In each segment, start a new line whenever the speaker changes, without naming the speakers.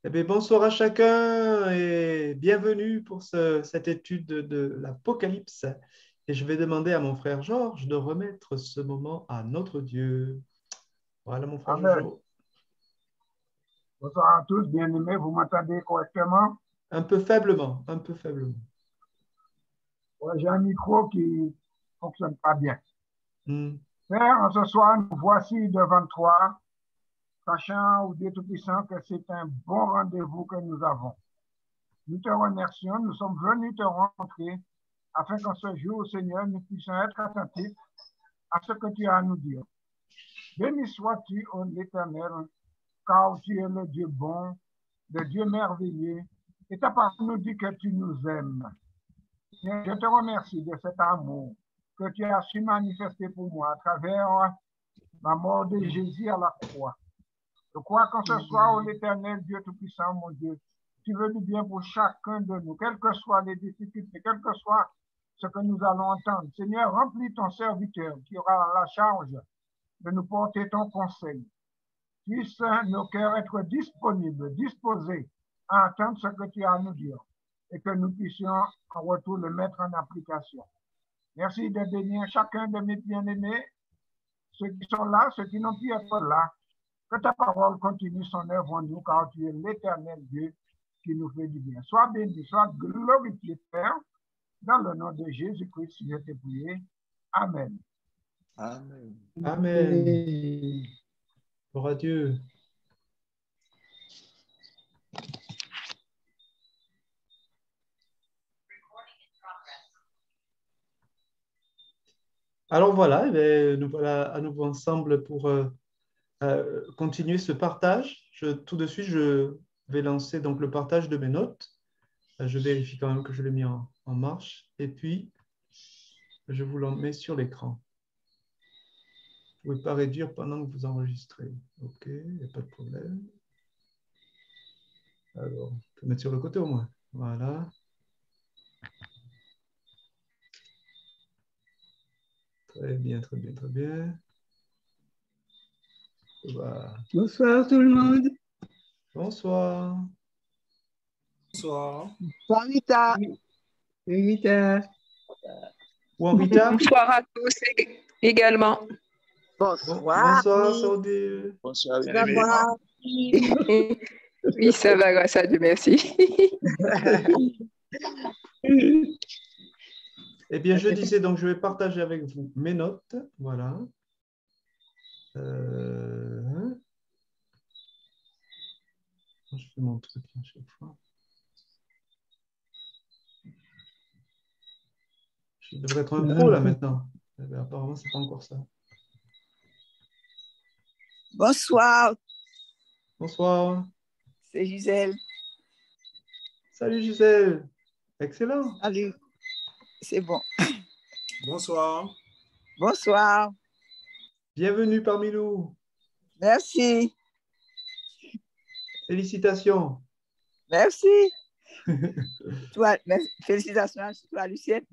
Eh bien, bonsoir à chacun et bienvenue pour cette étude de l'Apocalypse. Et je vais demander à mon frère Georges de remettre ce moment à notre Dieu. Voilà, mon frère
Amen.
Jojo.
Bonsoir à tous, bien-aimés, vous m'entendez correctement?
Un peu faiblement, un peu faiblement.
Ouais, j'ai un micro qui ne fonctionne pas bien.
Hmm.
Père, ce soir, nous voici devant toi, sachant, au Dieu Tout-Puissant, que c'est un bon rendez-vous que nous avons. Nous te remercions, nous sommes venus te rencontrer afin qu'en ce jour, Seigneur, nous puissions être attentifs à ce que tu as à nous dire. Béni sois-tu, ô l'Éternel, car tu es le Dieu bon, le Dieu merveilleux, et ta parole nous dit que tu nous aimes. Je te remercie de cet amour que tu as su manifester pour moi à travers la mort de Jésus à la croix. Je crois qu'en ce soir, l'Éternel Dieu Tout-Puissant, mon Dieu, tu veux du bien pour chacun de nous, quelles que soient les difficultés, quel que soit ce que nous allons entendre. Seigneur, remplis ton serviteur qui aura la charge de nous porter ton conseil. Puisse nos cœurs être disponibles, disposés à entendre ce que tu as à nous dire et que nous puissions en retour le mettre en application. Merci de bénir chacun de mes bien-aimés, ceux qui sont là, ceux qui n'ont pu être là. Que ta parole continue son œuvre en nous, car tu es l'Éternel Dieu qui nous fait du bien. Sois béni, sois glorifié, Père, dans le nom de Jésus-Christ, je t'ai prié. Amen.
Amen.
Amen. Gloire à Dieu. Alors voilà, nous voilà à nouveau ensemble pour continuer ce partage. Tout de suite, je vais lancer donc le partage de mes notes. Je vérifie quand même que je l'ai mis en marche. Et puis, je vous l'en mets sur l'écran. Vous ne pouvez pas réduire pendant que vous enregistrez. OK, il n'y a pas de problème. Alors, on peut mettre sur le côté au moins. Voilà. Très bien, très bien, très bien. Voilà.
Bonsoir tout le monde.
Bonsoir.
Bonsoir.
Bonsoir Rita. Rita.
Rita.
Bonsoir à tous également.
Bonsoir.
Bonsoir, Saudi.
Bonsoir,
Ça
bien-aimé.
va?
Oui, ça va, grâce à Dieu, merci.
Eh bien, je disais donc, je vais partager avec vous mes notes. Voilà. Je fais mon truc à chaque fois. Je devrais être un pro là maintenant. Eh bien, apparemment, ce n'est pas encore ça.
Bonsoir.
Bonsoir.
C'est Gisèle.
Salut Gisèle. Excellent.
Salut. C'est bon.
Bonsoir.
Bonsoir.
Bienvenue parmi nous.
Merci.
Félicitations.
Merci. Toi, félicitations à toi, Lucienne.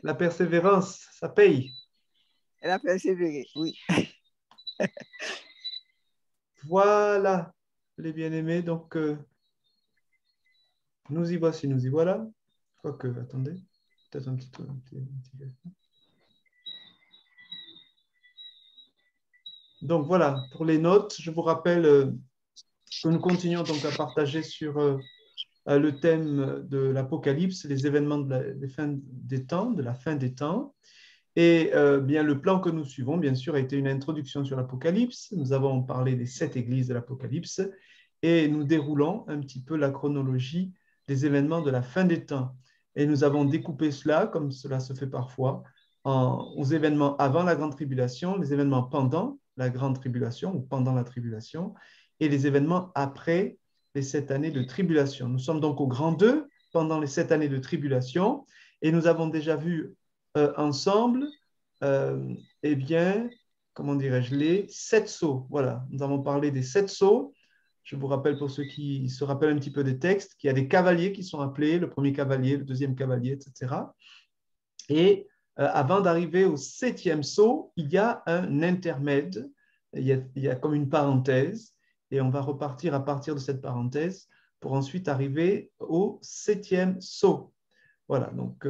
La persévérance, ça paye.
Elle a persévéré, oui.
Voilà, les bien-aimés. Donc, nous y voici, nous y voilà. Quoique, attendez, peut-être un petit peu. Donc, voilà, pour les notes, je vous rappelle que nous continuons donc à partager sur le thème de l'Apocalypse, les événements des fins des temps, de la fin des temps. Et bien, le plan que nous suivons, bien sûr, a été une introduction sur l'Apocalypse. Nous avons parlé des 7 églises de l'Apocalypse et nous déroulons un petit peu la chronologie des événements de la fin des temps. Et nous avons découpé cela, comme cela se fait parfois, aux événements avant la Grande Tribulation, les événements pendant la Grande Tribulation ou pendant la Tribulation, et les événements après les 7 années de tribulation. Nous sommes donc au grand 2 pendant les 7 années de tribulation et nous avons déjà vu ensemble, eh bien, comment dirais-je, les 7 sceaux. Voilà, nous avons parlé des 7 sceaux. Je vous rappelle pour ceux qui se rappellent un petit peu des textes qu'il y a des cavaliers qui sont appelés, le premier cavalier, le deuxième cavalier, etc. Et avant d'arriver au 7e sceau, il y a un intermède, il y a comme une parenthèse, et on va repartir à partir de cette parenthèse pour ensuite arriver au 7e sceau. Voilà, donc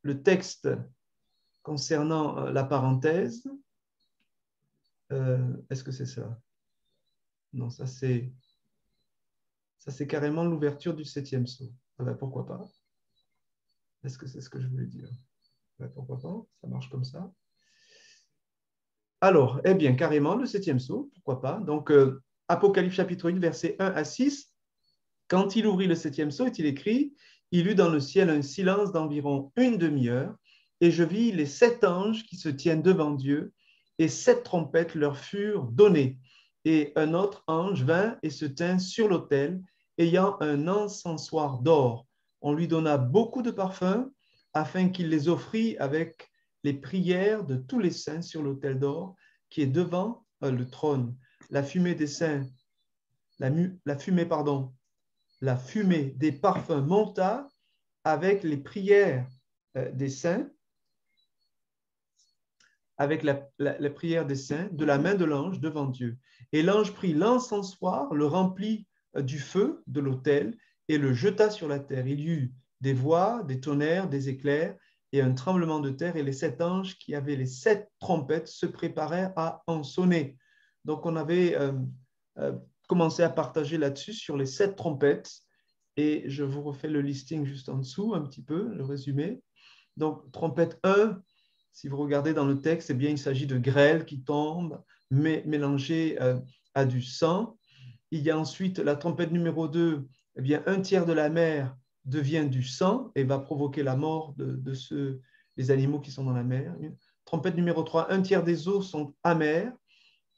le texte concernant la parenthèse, est-ce que c'est ça? Non, ça c'est carrément l'ouverture du 7e sceau. Ah ben, pourquoi pas? Est-ce que c'est ce que je voulais dire? Ben, pourquoi pas? Ça marche comme ça. Alors, eh bien, carrément, le 7e sceau, pourquoi pas? Donc, Apocalypse chapitre 1, versets 1 à 6. Quand il ouvrit le 7e sceau, est-il écrit, il eut dans le ciel un silence d'environ une demi-heure, et je vis les 7 anges qui se tiennent devant Dieu, et 7 trompettes leur furent données. Et un autre ange vint et se tint sur l'autel, ayant un encensoir d'or. On lui donna beaucoup de parfums, afin qu'il les offrît avec les prières de tous les saints sur l'autel d'or qui est devant le trône. La fumée des saints, la fumée des parfums monta avec les prières des saints, avec la prière des saints, de la main de l'ange devant Dieu. Et l'ange prit l'encensoir, le remplit du feu de l'autel et le jeta sur la terre. Il y eut des voix, des tonnerres, des éclairs et un tremblement de terre, et les 7 anges qui avaient les 7 trompettes se préparèrent à en sonner. Donc on avait commencé à partager là-dessus sur les 7 trompettes, et je vous refais le listing juste en dessous, un petit peu, le résumé. Donc trompette 1, si vous regardez dans le texte, eh bien, il s'agit de grêle qui tombe, mélangée à du sang. Il y a ensuite la trompette numéro 2, eh bien, un tiers de la mer devient du sang et va provoquer la mort des animaux qui sont dans la mer. Trompette numéro 3, un tiers des eaux sont amères,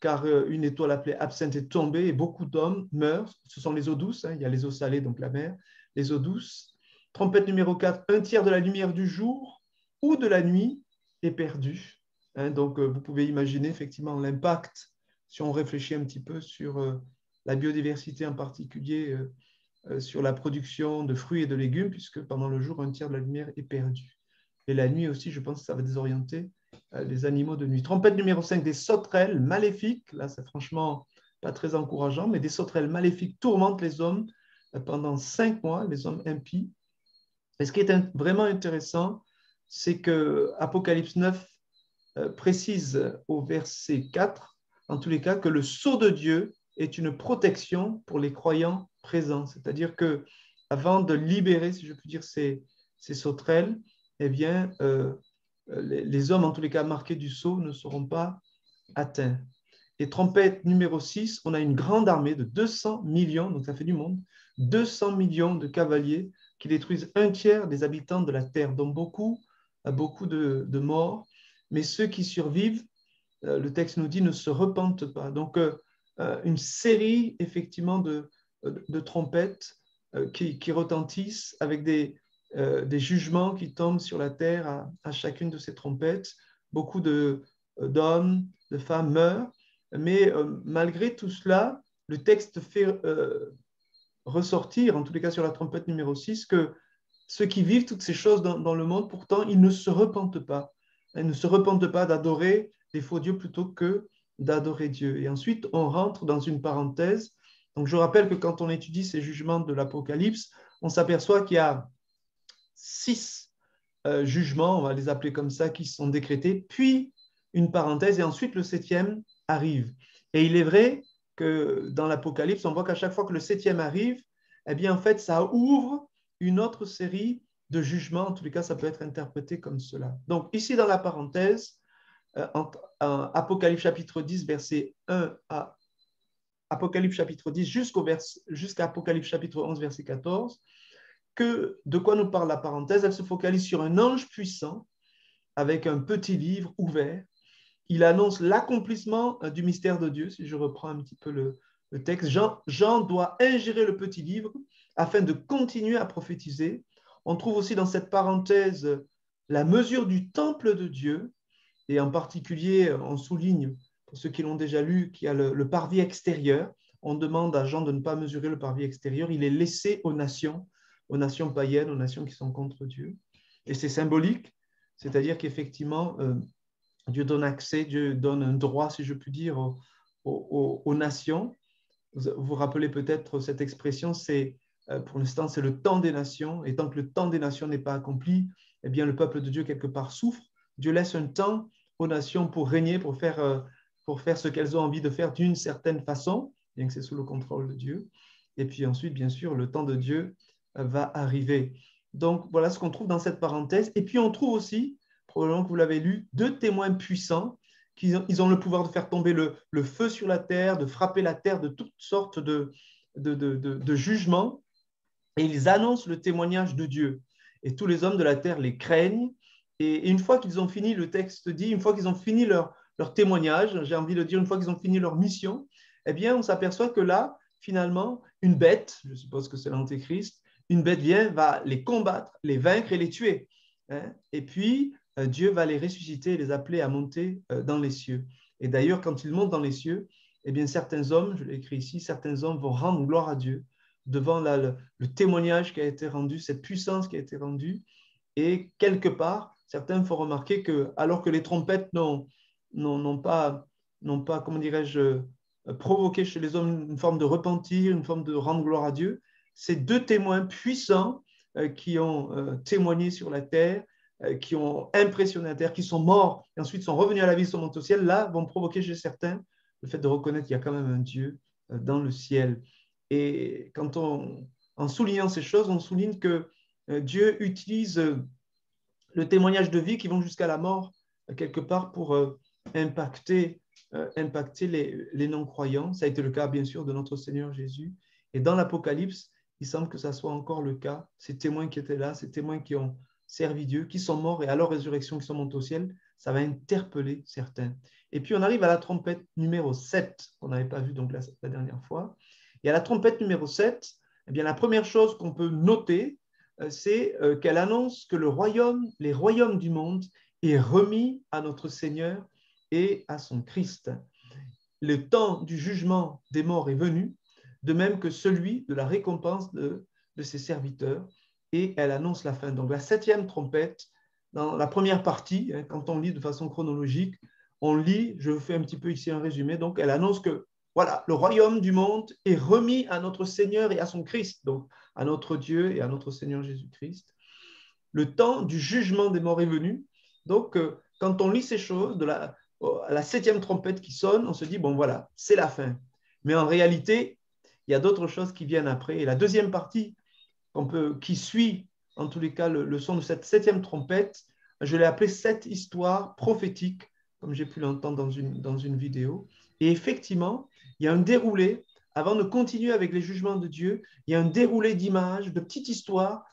car une étoile appelée Absinthe est tombée et beaucoup d'hommes meurent. Ce sont les eaux douces, hein. Il y a les eaux salées, donc la mer, les eaux douces. Trompette numéro 4, un tiers de la lumière du jour ou de la nuit est perdu. Hein. Donc, vous pouvez imaginer effectivement l'impact, si on réfléchit un petit peu sur la biodiversité en particulier, sur la production de fruits et de légumes, puisque pendant le jour, un tiers de la lumière est perdu. Et la nuit aussi, je pense que ça va désorienter les animaux de nuit. Trompette numéro 5, des sauterelles maléfiques. Là, c'est franchement pas très encourageant, mais des sauterelles maléfiques tourmentent les hommes pendant 5 mois, les hommes impies. Et ce qui est vraiment intéressant, c'est que Apocalypse 9 précise au verset 4, en tous les cas, que le sceau de Dieu est une protection pour les croyants présents. C'est-à-dire que avant de libérer, si je puis dire, ces sauterelles, eh bien, les hommes, en tous les cas marqués du sceau, ne seront pas atteints. Et trompette numéro 6, on a une grande armée de 200 millions, donc ça fait du monde, 200 millions de cavaliers qui détruisent un tiers des habitants de la terre, dont beaucoup de morts. Mais ceux qui survivent, le texte nous dit, ne se repentent pas. Donc, une série, effectivement, de trompettes qui retentissent avec des jugements qui tombent sur la terre à chacune de ces trompettes. Beaucoup d'hommes, de femmes meurent. Mais malgré tout cela, le texte fait ressortir, en tous les cas sur la trompette numéro 6, que ceux qui vivent toutes ces choses dans le monde, pourtant, ils ne se repentent pas. Ils ne se repentent pas d'adorer des faux dieux plutôt que d'adorer Dieu. Et ensuite, on rentre dans une parenthèse. Donc, je rappelle que quand on étudie ces jugements de l'Apocalypse, on s'aperçoit qu'il y a 6 jugements, on va les appeler comme ça, qui sont décrétés, puis une parenthèse, et ensuite le 7e arrive. Et il est vrai que dans l'Apocalypse, on voit qu'à chaque fois que le 7e arrive, eh bien, en fait, ça ouvre une autre série de jugements. En tous les cas, ça peut être interprété comme cela. Donc, ici, dans la parenthèse, en Apocalypse chapitre 10, verset 1 à Apocalypse chapitre 10 jusqu'à Apocalypse chapitre 11, verset 14, de quoi nous parle la parenthèse? Elle se focalise sur un ange puissant avec un petit livre ouvert. Il annonce l'accomplissement du mystère de Dieu, si je reprends un petit peu le texte. Jean doit ingérer le petit livre afin de continuer à prophétiser. On trouve aussi dans cette parenthèse la mesure du temple de Dieu, et en particulier, on souligne, pour ceux qui l'ont déjà lu, qu'il y a le parvis extérieur. On demande à Jean de ne pas mesurer le parvis extérieur. Il est laissé aux nations païennes, aux nations qui sont contre Dieu. Et c'est symbolique, c'est-à-dire qu'effectivement, Dieu donne accès, Dieu donne un droit, si je puis dire, aux nations. Vous vous rappelez peut-être cette expression, c'est pour l'instant, c'est le temps des nations. Et tant que le temps des nations n'est pas accompli, eh bien, le peuple de Dieu, quelque part, souffre. Dieu laisse un temps aux nations pour régner, pour faire ce qu'elles ont envie de faire d'une certaine façon, bien que c'est sous le contrôle de Dieu. Et puis ensuite, bien sûr, le temps de Dieu va arriver. Donc, voilà ce qu'on trouve dans cette parenthèse. Et puis, on trouve aussi, probablement que vous l'avez lu, deux témoins puissants. Ils ont le pouvoir de faire tomber le feu sur la terre, de frapper la terre de toutes sortes de jugements. Et ils annoncent le témoignage de Dieu. Et tous les hommes de la terre les craignent. Et une fois qu'ils ont fini, le texte dit, une fois qu'ils ont fini leur témoignage, j'ai envie de dire, une fois qu'ils ont fini leur mission, eh bien, on s'aperçoit que là, finalement, une bête, je suppose que c'est l'Antéchrist, une bête vient, va les combattre, les vaincre et les tuer. Et puis, Dieu va les ressusciter et les appeler à monter dans les cieux. Et d'ailleurs, quand ils montent dans les cieux, eh bien, certains hommes, je l'ai écrit ici, certains hommes vont rendre gloire à Dieu devant le témoignage qui a été rendu, cette puissance qui a été rendue. Et quelque part, certains font remarquer que, alors que les trompettes n'ont pas, comment dirais-je, provoqué chez les hommes une forme de repentir, une forme de rendre gloire à Dieu, ces deux témoins puissants qui ont témoigné sur la terre, qui ont impressionné la terre, qui sont morts et ensuite sont revenus à la vie, sont montés au ciel, là, vont provoquer chez certains le fait de reconnaître qu'il y a quand même un Dieu dans le ciel. Et en soulignant ces choses, on souligne que Dieu utilise le témoignage de vie qui vont jusqu'à la mort, quelque part, pour impacter les non-croyants. Ça a été le cas, bien sûr, de notre Seigneur Jésus. Et dans l'Apocalypse, il semble que ça soit encore le cas. Ces témoins qui étaient là, ces témoins qui ont servi Dieu, qui sont morts et à leur résurrection, qui sont montés au ciel, ça va interpeller certains. Et puis, on arrive à la trompette numéro 7, qu'on n'avait pas vu donc la dernière fois. Et à la trompette numéro 7, eh bien, la première chose qu'on peut noter, c'est qu'elle annonce que les royaumes du monde est remis à notre Seigneur et à son Christ. Le temps du jugement des morts est venu, de même que celui de la récompense de ses serviteurs, et elle annonce la fin. Donc la 7e trompette, dans la première partie, quand on lit de façon chronologique, on lit, je fais un petit peu ici un résumé, donc elle annonce que voilà, le royaume du monde est remis à notre Seigneur et à son Christ, donc à notre Dieu et à notre Seigneur Jésus-Christ. Le temps du jugement des morts est venu. Donc, quand on lit ces choses, à la 7e trompette qui sonne, on se dit, bon voilà, c'est la fin. Mais en réalité, il y a d'autres choses qui viennent après. Et la deuxième partie qui suit, en tous les cas, le son de cette 7e trompette, je l'ai appelée 7 histoires prophétiques, comme j'ai pu l'entendre dans une vidéo. Et effectivement, il y a un déroulé, avant de continuer avec les jugements de Dieu, il y a un déroulé d'images, de petites histoires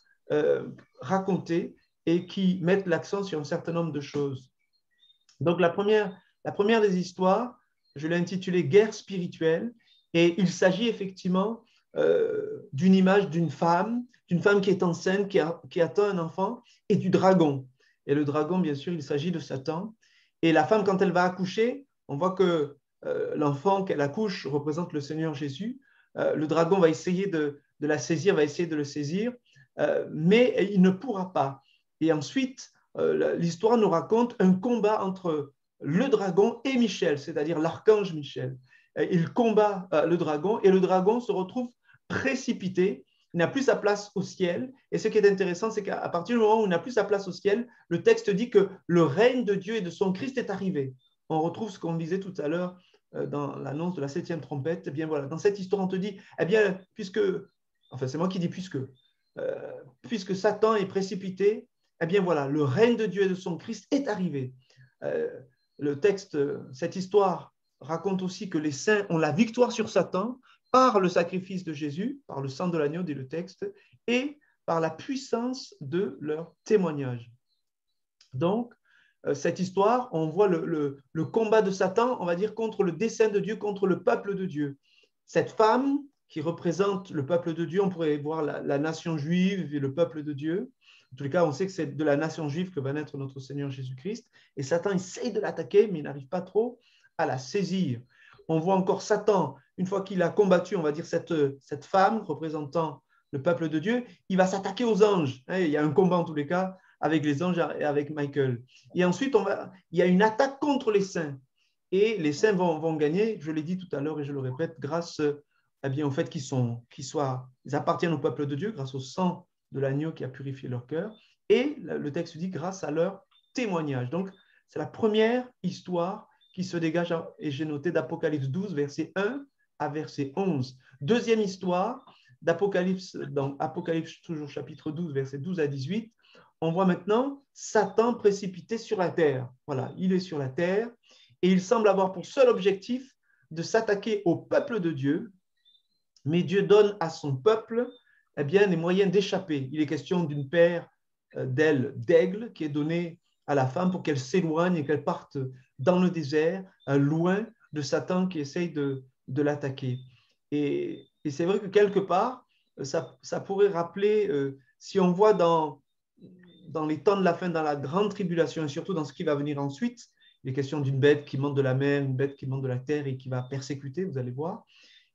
racontées et qui mettent l'accent sur un certain nombre de choses. Donc la première des histoires, je l'ai intitulée « Guerre spirituelle » et il s'agit effectivement d'une image d'une femme qui est enceinte, qui attend un enfant, et du dragon. Et le dragon, bien sûr, il s'agit de Satan. Et la femme, quand elle va accoucher, on voit que l'enfant qu'elle accouche représente le Seigneur Jésus. Le dragon va essayer de la saisir, va essayer de le saisir, mais il ne pourra pas. Et ensuite, l'histoire nous raconte un combat entre le dragon et Michel, c'est-à-dire l'archange Michel. Il combat le dragon et le dragon se retrouve précipité. Il n'a plus sa place au ciel. Et ce qui est intéressant, c'est qu'à partir du moment où il n'a plus sa place au ciel, le texte dit que le règne de Dieu et de son Christ est arrivé. On retrouve ce qu'on disait tout à l'heure dans l'annonce de la 7e trompette. Eh bien voilà, dans cette histoire, on te dit, eh bien, c'est moi qui dis puisque Satan est précipité, eh bien voilà, le règne de Dieu et de son Christ est arrivé. Le texte, cette histoire raconte aussi que les saints ont la victoire sur Satan par le sacrifice de Jésus, par le sang de l'agneau, dit le texte, et par la puissance de leur témoignage. Donc, cette histoire, on voit le combat de Satan, on va dire, contre le dessein de Dieu, contre le peuple de Dieu. Cette femme qui représente le peuple de Dieu, on pourrait voir la nation juive et le peuple de Dieu. En tous les cas, on sait que c'est de la nation juive que va naître notre Seigneur Jésus-Christ. Et Satan essaye de l'attaquer, mais il n'arrive pas trop à la saisir. On voit encore Satan, une fois qu'il a combattu, on va dire, cette femme représentant le peuple de Dieu, il va s'attaquer aux anges. Il y a un combat en tous les cas avec les anges et avec Michael. Et ensuite, il y a une attaque contre les saints. Et les saints vont gagner, je l'ai dit tout à l'heure et je le répète, grâce eh bien, au fait ils appartiennent au peuple de Dieu grâce au sang de l'agneau qui a purifié leur cœur. Et le texte dit grâce à leur témoignage. Donc, c'est la première histoire qui se dégage, et j'ai noté d'Apocalypse 12, verset 1 à verset 11. Deuxième histoire d'Apocalypse, dans Apocalypse, toujours chapitre 12, verset 12 à 18, on voit maintenant Satan précipité sur la terre. Voilà, il est sur la terre et il semble avoir pour seul objectif de s'attaquer au peuple de Dieu, mais Dieu donne à son peuple eh bien, les moyens d'échapper. Il est question d'une paire d'ailes d'aigle qui est donnée à la femme pour qu'elle s'éloigne et qu'elle parte dans le désert, loin de Satan qui essaye de l'attaquer. Et c'est vrai que quelque part, ça pourrait rappeler, si on voit dans les temps de la fin, dans la grande tribulation et surtout dans ce qui va venir ensuite, il est question d'une bête qui monte de la mer, une bête qui monte de la terre et qui va persécuter, vous allez voir.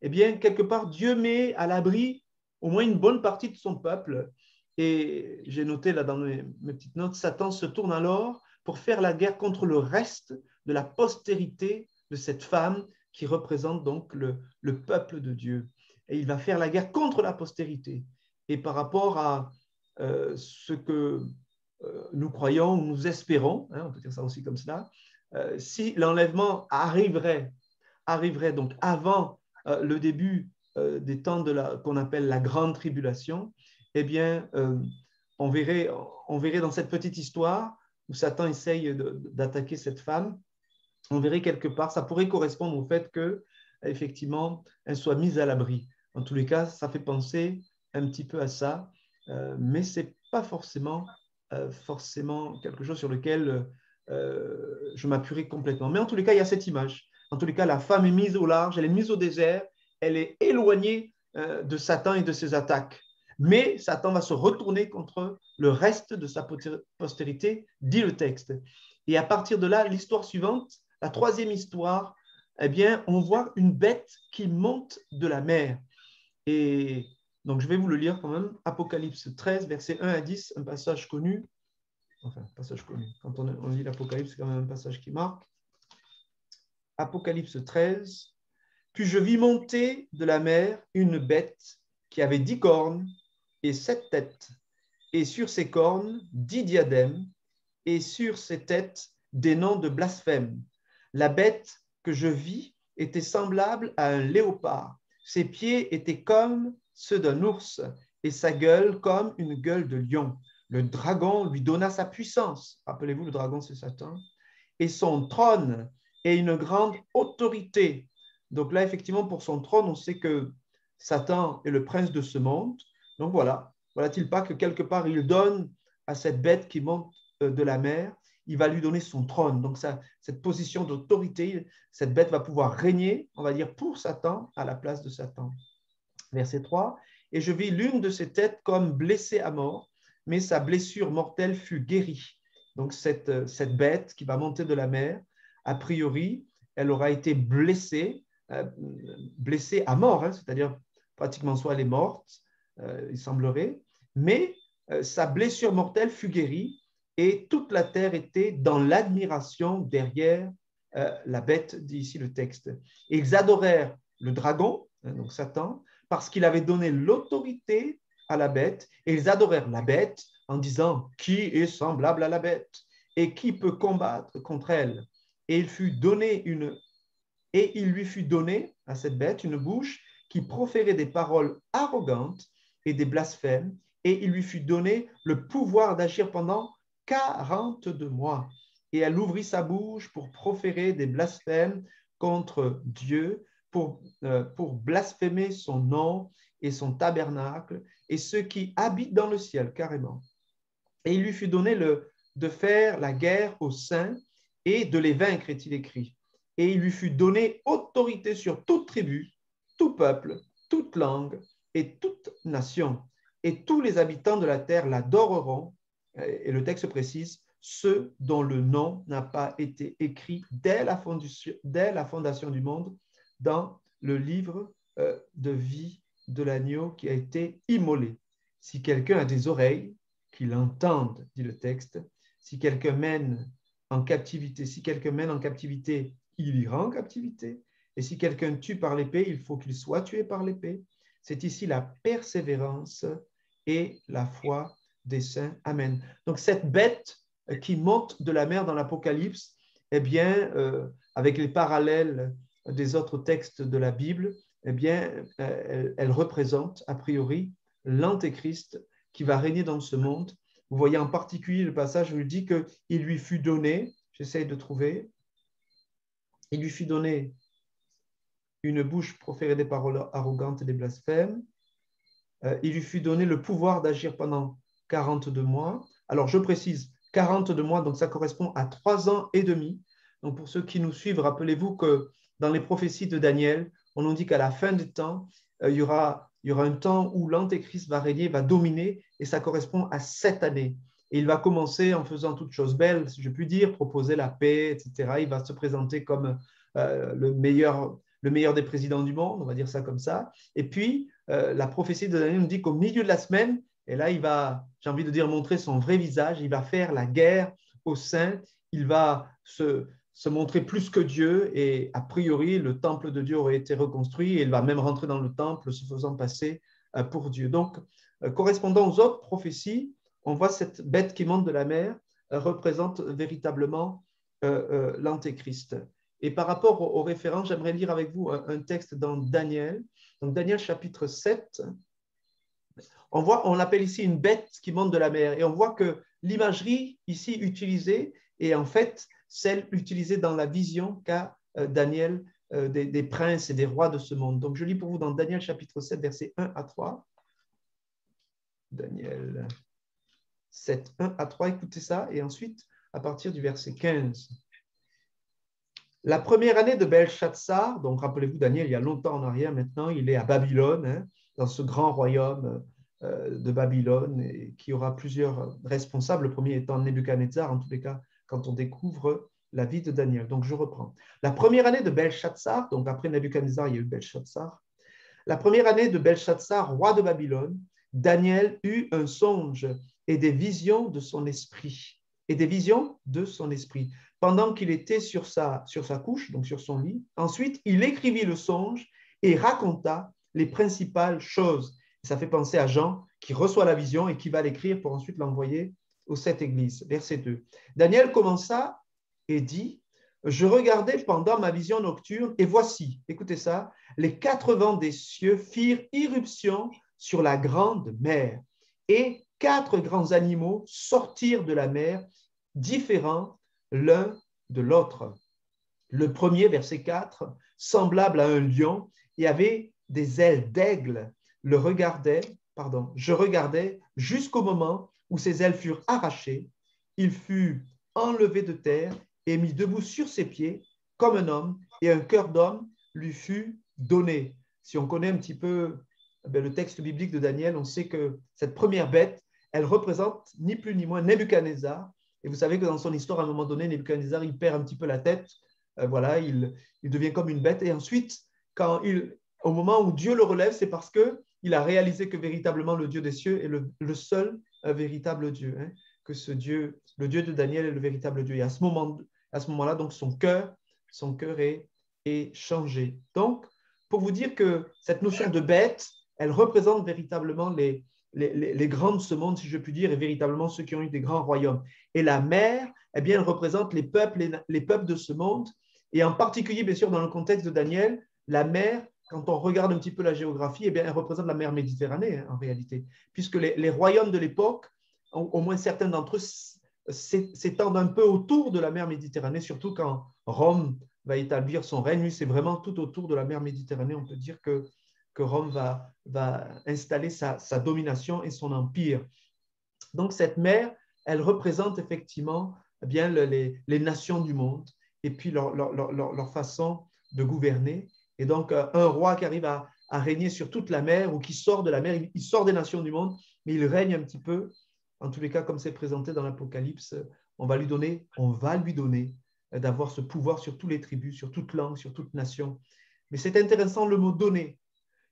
Eh bien, quelque part, Dieu met à l'abri au moins une bonne partie de son peuple. Et j'ai noté là dans mes petites notes, Satan se tourne alors pour faire la guerre contre le reste de la postérité de cette femme qui représente donc le peuple de Dieu. Et il va faire la guerre contre la postérité. Et par rapport à ce que nous croyons ou nous espérons, on peut dire ça aussi comme cela, si l'enlèvement arriverait donc avant le début des temps qu'on appelle la grande tribulation, eh bien, on verrait dans cette petite histoire où Satan essaye d'attaquer cette femme, on verrait quelque part, ça pourrait correspondre au fait que, effectivement, elle soit mise à l'abri. En tous les cas, ça fait penser un petit peu à ça, mais ce n'est pas forcément quelque chose sur lequel je m'appuierai complètement. Mais en tous les cas, il y a cette image. En tous les cas, la femme est mise au large, elle est mise au désert, elle est éloignée de Satan et de ses attaques. Mais Satan va se retourner contre le reste de sa postérité, dit le texte. Et à partir de là, l'histoire suivante, la troisième histoire, eh bien, on voit une bête qui monte de la mer. Et donc, je vais vous le lire quand même. Apocalypse 13, versets 1 à 10, un passage connu. Enfin, un passage connu. Quand on lit l'Apocalypse, c'est quand même un passage qui marque. Apocalypse 13. Puis je vis monter de la mer une bête qui avait 10 cornes et 7 têtes, et sur ses cornes 10 diadèmes, et sur ses têtes des noms de blasphème. La bête que je vis était semblable à un léopard. Ses pieds étaient comme ceux d'un ours, et sa gueule comme une gueule de lion. Le dragon lui donna sa puissance. Rappelez-vous, le dragon, c'est Satan. Et son trône et une grande autorité. Donc là, effectivement, pour son trône, on sait que Satan est le prince de ce monde. Donc voilà-t-il pas que quelque part, il donne à cette bête qui monte de la mer, il va lui donner son trône. Donc cette position d'autorité, cette bête va pouvoir régner, on va dire, pour Satan, à la place de Satan. Verset 3. Et je vis l'une de ses têtes comme blessée à mort, mais sa blessure mortelle fut guérie. Donc cette bête qui va monter de la mer, a priori, elle aura été blessée à mort, c'est-à-dire pratiquement soit elle est morte, il semblerait, mais sa blessure mortelle fut guérie et toute la terre était dans l'admiration derrière la bête, dit ici le texte. Et ils adorèrent le dragon, donc Satan, parce qu'il avait donné l'autorité à la bête, et ils adorèrent la bête en disant « Qui est semblable à la bête et qui peut combattre contre elle ?» Et il lui fut donné à cette bête une bouche qui proférait des paroles arrogantes et des blasphèmes, et il lui fut donné le pouvoir d'agir pendant 42 mois. Et elle ouvrit sa bouche pour proférer des blasphèmes contre Dieu, pour blasphémer son nom et son tabernacle, et ceux qui habitent dans le ciel, carrément. Et il lui fut donné de faire la guerre aux saints et de les vaincre, est-il écrit. Et il lui fut donné autorité sur toute tribu, tout peuple, toute langue et toute nation. Et tous les habitants de la terre l'adoreront, et le texte précise, ceux dont le nom n'a pas été écrit dès la fondation du monde dans le livre de vie de l'agneau qui a été immolé. Si quelqu'un a des oreilles, qu'il entende, dit le texte. Si quelqu'un mène en captivité, il ira en captivité. Et si quelqu'un tue par l'épée, il faut qu'il soit tué par l'épée. C'est ici la persévérance et la foi des saints. Amen. Donc cette bête qui monte de la mer dans l'Apocalypse, eh bien, avec les parallèles des autres textes de la Bible, eh bien, elle représente a priori l'Antéchrist qui va régner dans ce monde. Vous voyez en particulier le passage où il dit qu'il lui fut donné, j'essaye de trouver, il lui fut donné une bouche proférer des paroles arrogantes et des blasphèmes. Il lui fut donné le pouvoir d'agir pendant 42 mois. Alors, je précise, 42 mois, donc ça correspond à 3 ans et demi. Donc, pour ceux qui nous suivent, rappelez-vous que dans les prophéties de Daniel, on nous dit qu'à la fin des temps, il y aura un temps où l'Antéchrist va régner, va dominer, et ça correspond à 7 années. Et il va commencer en faisant toutes choses belles, si je puis dire, proposer la paix, etc. Il va se présenter comme le meilleur des présidents du monde, on va dire ça comme ça. Et puis, la prophétie de Daniel nous dit qu'au milieu de la semaine, et là, il va, j'ai envie de dire, montrer son vrai visage, il va faire la guerre aux saints, il va se montrer plus que Dieu, et a priori, le temple de Dieu aurait été reconstruit, et il va même rentrer dans le temple, se faisant passer pour Dieu. Donc, correspondant aux autres prophéties, on voit cette bête qui monte de la mer représente véritablement l'Antéchrist. Et par rapport aux références, j'aimerais lire avec vous un texte dans Daniel. Donc, Daniel chapitre 7. On l'appelle ici une bête qui monte de la mer. Et on voit que l'imagerie ici utilisée est en fait celle utilisée dans la vision qu'a Daniel des princes et des rois de ce monde. Donc, je lis pour vous dans Daniel chapitre 7, versets 1 à 3. Daniel 7, 1 à 3, écoutez ça. Et ensuite, à partir du verset 15. La première année de Belshazzar, donc rappelez-vous, Daniel, il y a longtemps en arrière maintenant, il est à Babylone, hein, dans ce grand royaume de Babylone, et qui aura plusieurs responsables, le premier étant Nebuchadnezzar, en tous les cas, quand on découvre la vie de Daniel. Donc je reprends. La première année de Belshazzar, donc après Nebuchadnezzar, il y a eu Belshazzar. La première année de Belshazzar, roi de Babylone, Daniel eut un songe et des visions de son esprit. Pendant qu'il était sur sa couche, donc sur son lit. Ensuite, il écrivit le songe et raconta les principales choses. Ça fait penser à Jean qui reçoit la vision et qui va l'écrire pour ensuite l'envoyer aux 7 églises. Verset 2. Daniel commença et dit, « Je regardais pendant ma vision nocturne et voici, écoutez ça, les 4 vents des cieux firent irruption sur la grande mer et 4 grands animaux sortirent de la mer, différents l'un de l'autre. Le premier, verset 4, semblable à un lion et avait des ailes d'aigle. Je regardais jusqu'au moment où ses ailes furent arrachées. Il fut enlevé de terre et mis debout sur ses pieds comme un homme, et un cœur d'homme lui fut donné. Si on connaît un petit peu le texte biblique de Daniel, on sait que cette première bête, elle représente ni plus ni moins Nebuchadnezzar. Et vous savez que dans son histoire, à un moment donné, Nebuchadnezzar, il perd un petit peu la tête. Voilà, il devient comme une bête. Et ensuite, au moment où Dieu le relève, c'est parce qu'il a réalisé que véritablement le Dieu des cieux est le seul véritable Dieu. Hein, que ce Dieu, le Dieu de Daniel est le véritable Dieu. Et à ce moment-là, donc son cœur est changé. Donc, pour vous dire que cette notion de bête, elle représente véritablement les grands de ce monde, si je puis dire, et véritablement ceux qui ont eu des grands royaumes. Et la mer, eh bien, elle représente les peuples de ce monde, et en particulier, bien sûr, dans le contexte de Daniel, la mer, quand on regarde un petit peu la géographie, eh bien, elle représente la mer Méditerranée, hein, en réalité, puisque les royaumes de l'époque, au moins certains d'entre eux, s'étendent un peu autour de la mer Méditerranée, surtout quand Rome va établir son règne. C'est vraiment tout autour de la mer Méditerranée. On peut dire que Rome va installer sa domination et son empire. Donc, cette mer, elle représente effectivement eh bien, les nations du monde et puis leur façon de gouverner. Et donc, un roi qui arrive à régner sur toute la mer ou qui sort de la mer, il sort des nations du monde, mais il règne un petit peu. En tous les cas, comme c'est présenté dans l'Apocalypse, on va lui donner d'avoir ce pouvoir sur toutes les tribus, sur toute langue, sur toute nation. Mais c'est intéressant le mot donner.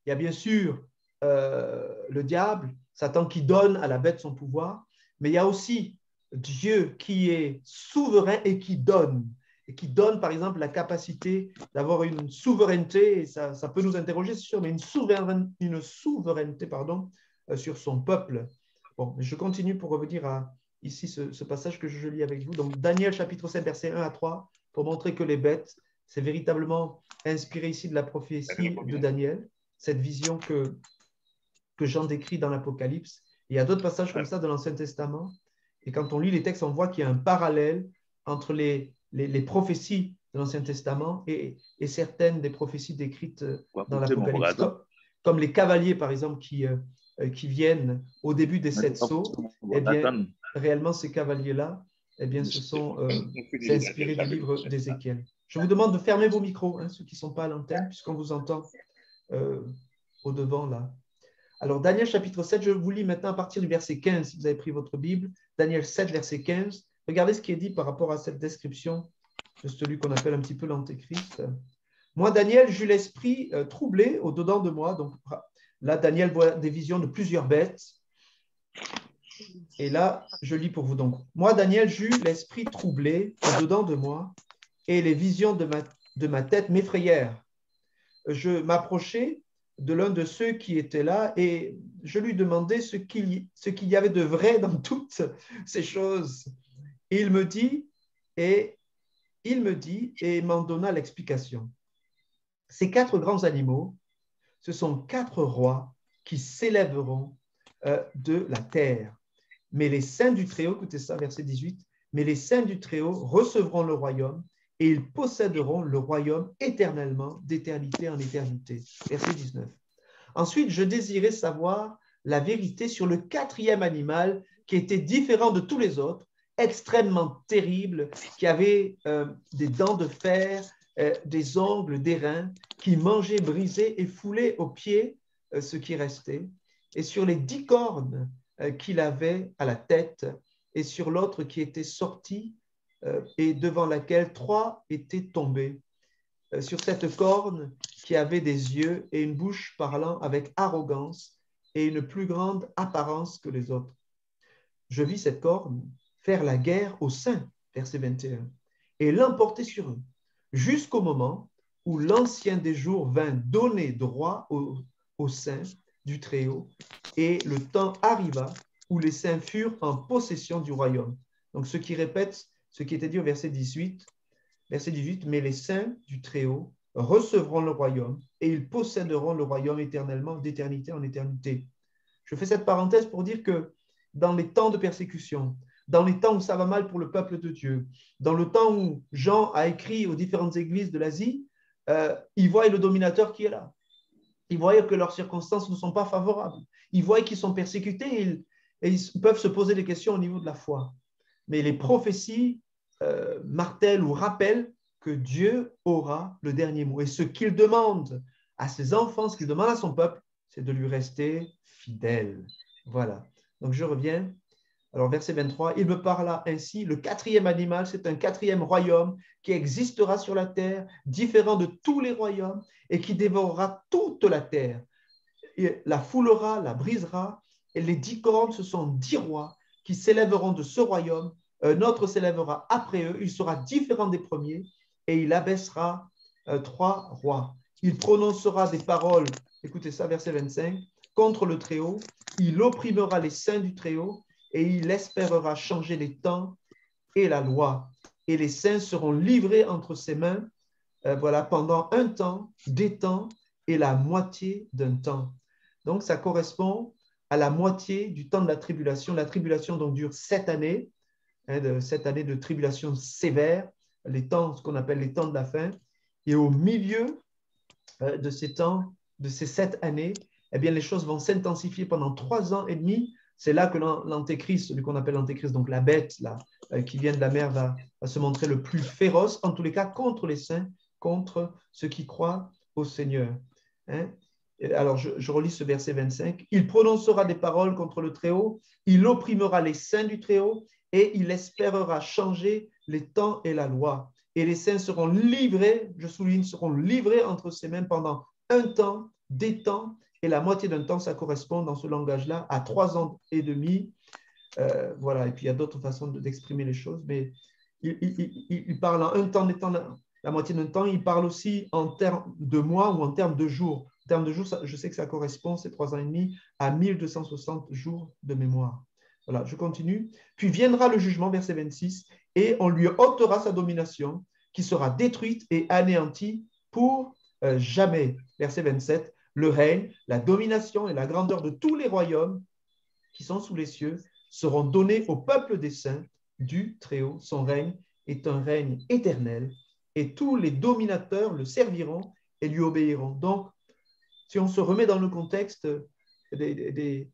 Il y a bien sûr le diable, Satan qui donne à la bête son pouvoir, mais il y a aussi Dieu qui est souverain et qui donne. et qui donne, par exemple, la capacité d'avoir une souveraineté, et ça peut nous interroger, c'est sûr, mais une souveraineté sur son peuple. Bon, je continue pour revenir à ici ce passage que je lis avec vous. Donc, Daniel chapitre 7, versets 1 à 3, pour montrer que les bêtes, c'est véritablement inspiré ici de la prophétie de Daniel, cette vision que Jean décrit dans l'Apocalypse. Il y a d'autres passages comme ça dans l'Ancien Testament. Et quand on lit les textes, on voit qu'il y a un parallèle entre les prophéties de l'Ancien Testament et certaines des prophéties décrites dans l'Apocalypse. Comme les cavaliers, par exemple, qui viennent au début des 7 sceaux, eh bien, réellement, ces cavaliers-là, eh bien, c'est inspiré du livre d'Ézéchiel. Je vous demande de fermer vos micros, hein, ceux qui ne sont pas à l'antenne, puisqu'on vous entend au devant, là. Alors, Daniel chapitre 7, je vous lis maintenant à partir du verset 15, si vous avez pris votre Bible. Daniel 7, verset 15. Regardez ce qui est dit par rapport à cette description de celui qu'on appelle un petit peu l'Antéchrist. Moi, Daniel, j'eus l'esprit troublé au-dedans de moi. Donc, là, Daniel voit des visions de plusieurs bêtes. Et là, je lis pour vous. Donc, moi, Daniel, j'eus l'esprit troublé au-dedans de moi, et les visions de ma tête m'effrayèrent. Je m'approchai de l'un de ceux qui étaient là et je lui demandai ce qu'il y avait de vrai dans toutes ces choses. Il me dit et m'en donna l'explication. Ces 4 grands animaux, ce sont 4 rois qui s'élèveront de la terre. Mais les saints du Très-Haut, écoutez ça, verset 18, mais les saints du Très-Haut recevront le royaume et ils posséderont le royaume éternellement, d'éternité en éternité. Verset 19. Ensuite, je désirais savoir la vérité sur le 4e animal qui était différent de tous les autres, extrêmement terrible, qui avait des dents de fer, des ongles, des reins, qui mangeait, brisait et foulait aux pieds ce qui restait, et sur les 10 cornes qu'il avait à la tête, et sur l'autre qui était sorti, et devant laquelle 3 étaient tombés. Sur cette corne qui avait des yeux et une bouche parlant avec arrogance et une plus grande apparence que les autres. Je vis cette corne faire la guerre aux saints, verset 21, et l'emporter sur eux, jusqu'au moment où l'Ancien des jours vint donner droit aux saints du Très-Haut, et le temps arriva où les saints furent en possession du royaume. Donc, ce qui répète ce qui était dit au verset 18, mais les saints du Très-Haut recevront le royaume et ils posséderont le royaume éternellement, d'éternité en éternité. Je fais cette parenthèse pour dire que dans les temps de persécution, dans les temps où ça va mal pour le peuple de Dieu, dans le temps où Jean a écrit aux différentes églises de l'Asie, ils voient le dominateur qui est là. Ils voient que leurs circonstances ne sont pas favorables. Ils voient qu'ils sont persécutés et ils peuvent se poser des questions au niveau de la foi. Mais les prophéties martèlent ou rappellent que Dieu aura le dernier mot. Et ce qu'il demande à ses enfants, ce qu'il demande à son peuple, c'est de lui rester fidèle. Voilà. Donc je reviens. Alors verset 23, il me parla ainsi, le 4e animal, c'est un 4e royaume qui existera sur la terre, différent de tous les royaumes, et qui dévorera toute la terre. Il la foulera, la brisera, et les 10 cornes, ce sont 10 rois qui s'élèveront de ce royaume. Un autre s'élèvera après eux, il sera différent des premiers, et il abaissera 3 rois. Il prononcera des paroles, écoutez ça, verset 25, contre le Très-Haut, il opprimera les saints du Très-Haut, et il espérera changer les temps et la loi. Et les saints seront livrés entre ses mains, pendant un temps, des temps et la moitié d'un temps. Donc, ça correspond à la moitié du temps de la tribulation. La tribulation donc dure 7 années, 7 années de tribulation sévère, les temps, ce qu'on appelle les temps de la fin. Et au milieu de ces temps, de ces 7 années, eh bien, les choses vont s'intensifier pendant 3 ans et demi. C'est là que l'antéchrist, celui qu'on appelle l'antéchrist, donc la bête là, qui vient de la mer, va se montrer le plus féroce, en tous les cas, contre les saints, contre ceux qui croient au Seigneur. Alors, je relis ce verset 25. Il prononcera des paroles contre le Très-Haut, il opprimera les saints du Très-Haut, et il espérera changer les temps et la loi. Et les saints seront livrés, je souligne, seront livrés entre ses mains pendant un temps, des temps, et la moitié d'un temps, ça correspond dans ce langage-là à 3 ans et demi. Voilà, et puis il y a d'autres façons d'exprimer les choses, mais il parle en un temps étant la moitié d'un temps, il parle aussi en termes de mois ou en termes de jours. En termes de jours, je sais que ça correspond, ces 3 ans et demi, à 1260 jours de mémoire. Voilà, je continue. Puis viendra le jugement, verset 26, et on lui ôtera sa domination, qui sera détruite et anéantie pour jamais. Verset 27, le règne, la domination et la grandeur de tous les royaumes qui sont sous les cieux seront donnés au peuple des saints du Très-Haut. Son règne est un règne éternel et tous les dominateurs le serviront et lui obéiront. Donc, si on se remet dans le contexte des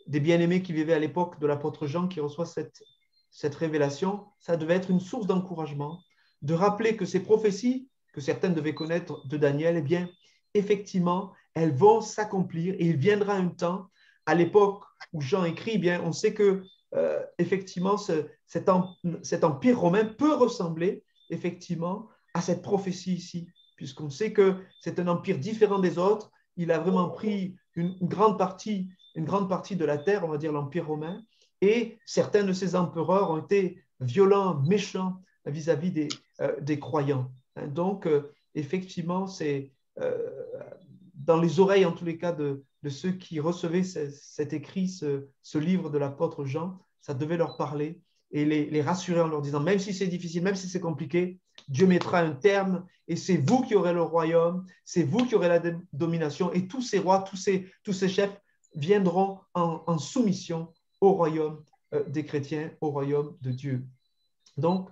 bien-aimés qui vivaient à l'époque de l'apôtre Jean qui reçoit cette révélation, ça devait être une source d'encouragement, de rappeler que ces prophéties que certaines devaient connaître de Daniel, eh bien, effectivement, elles vont s'accomplir et il viendra un temps, à l'époque où Jean écrit, eh bien, on sait que effectivement, cet empire romain peut ressembler effectivement à cette prophétie ici, puisqu'on sait que c'est un empire différent des autres. Il a vraiment pris une grande partie de la terre, on va dire l'empire romain, et certains de ces empereurs ont été violents, méchants vis-à-vis des croyants. Donc, effectivement, c'est dans les oreilles, en tous les cas, de ceux qui recevaient cet écrit, ce livre de l'apôtre Jean, ça devait leur parler et les rassurer en leur disant, même si c'est difficile, même si c'est compliqué, Dieu mettra un terme et c'est vous qui aurez le royaume, c'est vous qui aurez la domination et tous ces rois, tous ces chefs viendront en soumission au royaume des chrétiens, au royaume de Dieu. Donc,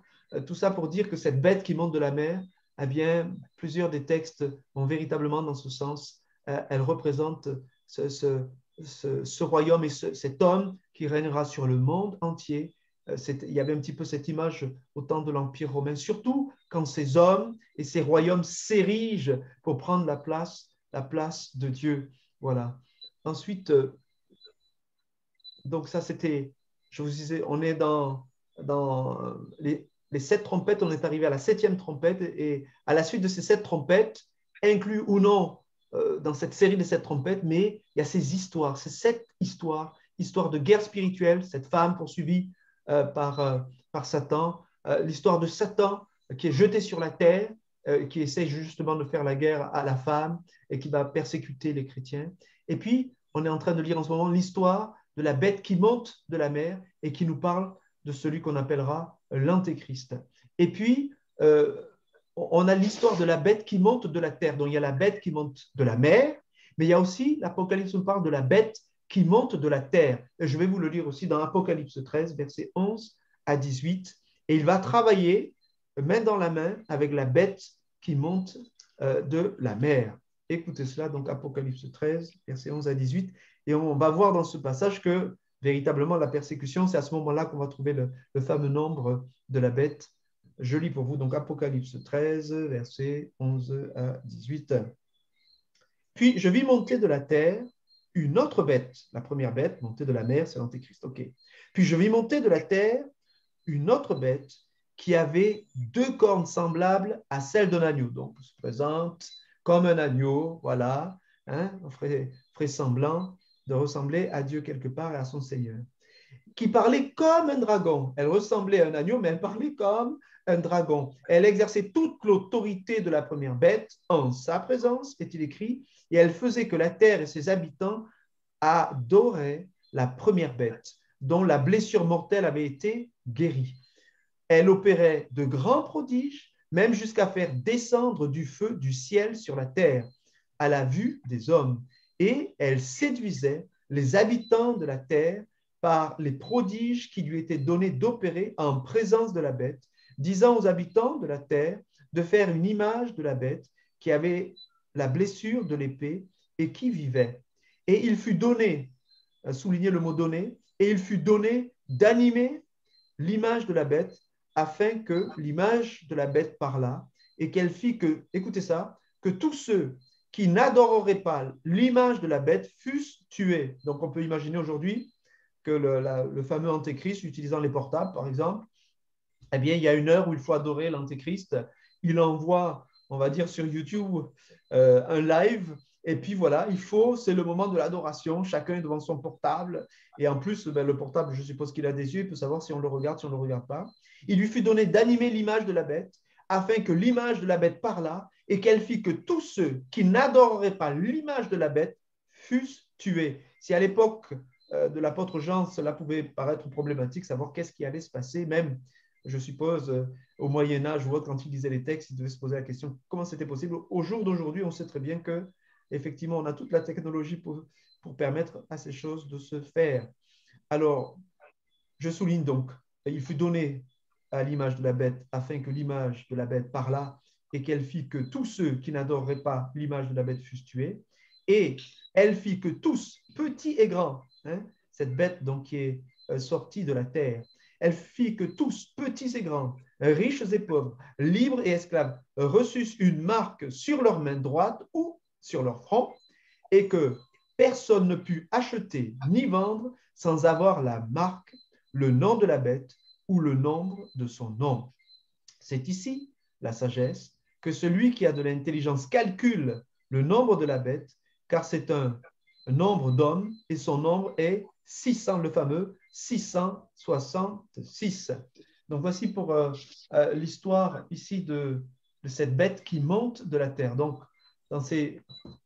tout ça pour dire que cette bête qui monte de la mer, eh bien, plusieurs des textes vont véritablement dans ce sens. Elle représente ce royaume et cet homme qui régnera sur le monde entier. Il y avait un petit peu cette image au temps de l'Empire romain, surtout quand ces hommes et ces royaumes s'érigent pour prendre la place de Dieu. Voilà. Ensuite, donc ça c'était, je vous disais, on est dans les 7 trompettes, on est arrivé à la 7e trompette et à la suite de ces 7 trompettes, inclus ou non dans cette série de 7 trompettes, mais il y a ces histoires, ces 7 histoires de guerre spirituelle, cette femme poursuivie par Satan, l'histoire de Satan qui est jeté sur la terre, qui essaie justement de faire la guerre à la femme et qui va persécuter les chrétiens. Et puis, on est en train de lire en ce moment l'histoire de la bête qui monte de la mer et qui nous parle de celui qu'on appellera l'Antéchrist. Et puis, on a l'histoire de la bête qui monte de la terre. Donc, il y a la bête qui monte de la mer, mais il y a aussi, l'Apocalypse nous parle de la bête qui monte de la terre. Et je vais vous le lire aussi dans Apocalypse 13, versets 11 à 18. Et il va travailler main dans la main avec la bête qui monte de la mer. Écoutez cela, donc Apocalypse 13, versets 11 à 18. Et on va voir dans ce passage que véritablement la persécution, c'est à ce moment-là qu'on va trouver le fameux nombre de la bête. Je lis pour vous donc Apocalypse 13, versets 11 à 18. Puis je vis monter de la terre une autre bête. La première bête, montée de la mer, c'est l'Antéchrist. OK. Puis je vis monter de la terre une autre bête qui avait 2 cornes semblables à celles d'un agneau. Donc, se présente comme un agneau, voilà, hein, on ferait semblant de ressembler à Dieu quelque part et à son Seigneur, qui parlait comme un dragon. Elle ressemblait à un agneau, mais elle parlait comme un dragon. Elle exerçait toute l'autorité de la première bête en sa présence, est-il écrit, et elle faisait que la terre et ses habitants adoraient la première bête, dont la blessure mortelle avait été guérie. Elle opérait de grands prodiges, même jusqu'à faire descendre du feu du ciel sur la terre, à la vue des hommes. Et elle séduisait les habitants de la terre par les prodiges qui lui étaient donnés d'opérer en présence de la bête, disant aux habitants de la terre de faire une image de la bête qui avait la blessure de l'épée et qui vivait. Et il fut donné, soulignez le mot donné, et il fut donné d'animer l'image de la bête afin que l'image de la bête parlât et qu'elle fit que, écoutez ça, que tous ceux qui n'adoreraient pas l'image de la bête fussent tués. Donc on peut imaginer aujourd'hui que le fameux Antéchrist, utilisant les portables par exemple, eh bien il y a une heure où il faut adorer l'Antéchrist, il envoie on va dire, sur YouTube, un live. Et puis voilà, c'est le moment de l'adoration. Chacun est devant son portable. Et en plus, ben, le portable, je suppose qu'il a des yeux. Il peut savoir si on le regarde, si on ne le regarde pas. Il lui fut donné d'animer l'image de la bête, afin que l'image de la bête parlât et qu'elle fit que tous ceux qui n'adoreraient pas l'image de la bête fussent tués. Si à l'époque de l'apôtre Jean, cela pouvait paraître problématique, savoir qu'est-ce qui allait se passer, même, je suppose, au Moyen-Âge ou autre, quand il lisait les textes, il devait se poser la question comment c'était possible. Au jour d'aujourd'hui, on sait très bien que effectivement, on a toute la technologie pour permettre à ces choses de se faire. Alors, je souligne donc, il fut donné à l'image de la bête afin que l'image de la bête parlât et qu'elle fit que tous ceux qui n'adoreraient pas l'image de la bête fussent tués. Et elle fit que tous, petits et grands, cette bête donc qui est sortie de la terre, elle fit que tous, petits et grands, riches et pauvres, libres et esclaves, reçussent une marque sur leur main droite ou sur leur front, et que personne ne put acheter ni vendre sans avoir la marque, le nom de la bête ou le nombre de son nom. C'est ici la sagesse, que celui qui a de l'intelligence calcule le nombre de la bête, car c'est un nombre d'hommes et son nombre est 600, le fameux 666. Donc voici pour l'histoire ici de cette bête qui monte de la terre. Donc dans ces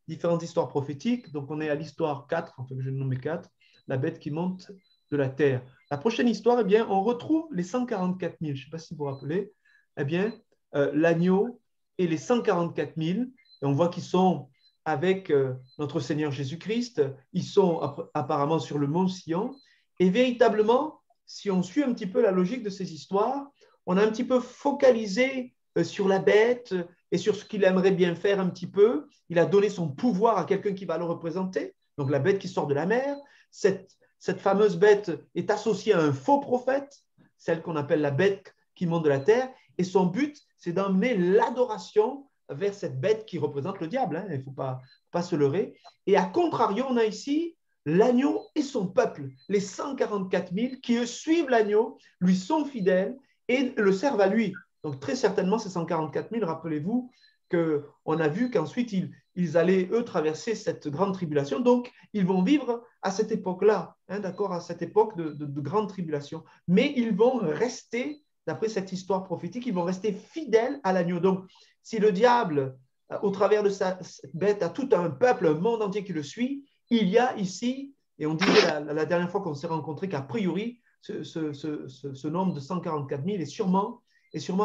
différentes histoires prophétiques, donc on est à l'histoire 4, en fait je vais nommer 4, la bête qui monte de la terre. La prochaine histoire, eh bien, on retrouve les 144 000, je ne sais pas si vous vous rappelez, eh bien, l'agneau et les 144 000, et on voit qu'ils sont avec notre Seigneur Jésus-Christ, ils sont apparemment sur le mont Sion, et véritablement, si on suit un petit peu la logique de ces histoires, on a un petit peu focalisé sur la bête et sur ce qu'il aimerait bien faire un petit peu. Il a donné son pouvoir à quelqu'un qui va le représenter, donc la bête qui sort de la mer. Cette fameuse bête est associée à un faux prophète, celle qu'on appelle la bête qui monte de la terre, et son but, c'est d'emmener l'adoration vers cette bête qui représente le diable. Il ne faut pas se leurrer. Et à contrario, on a ici l'agneau et son peuple, les 144 000 qui eux suivent l'agneau, lui sont fidèles et le servent à lui. Donc très certainement, ces 144 000, rappelez-vous qu'on a vu qu'ensuite, ils allaient, eux, traverser cette grande tribulation. Donc, ils vont vivre à cette époque-là, d'accord, à cette époque de grande tribulation. Mais ils vont rester, d'après cette histoire prophétique, ils vont rester fidèles à l'agneau. Donc, si le diable, au travers de sa bête, a tout un peuple, un monde entier qui le suit, il y a ici, et on disait la dernière fois qu'on s'est rencontrés qu'a priori, ce nombre de 144 000 est sûrement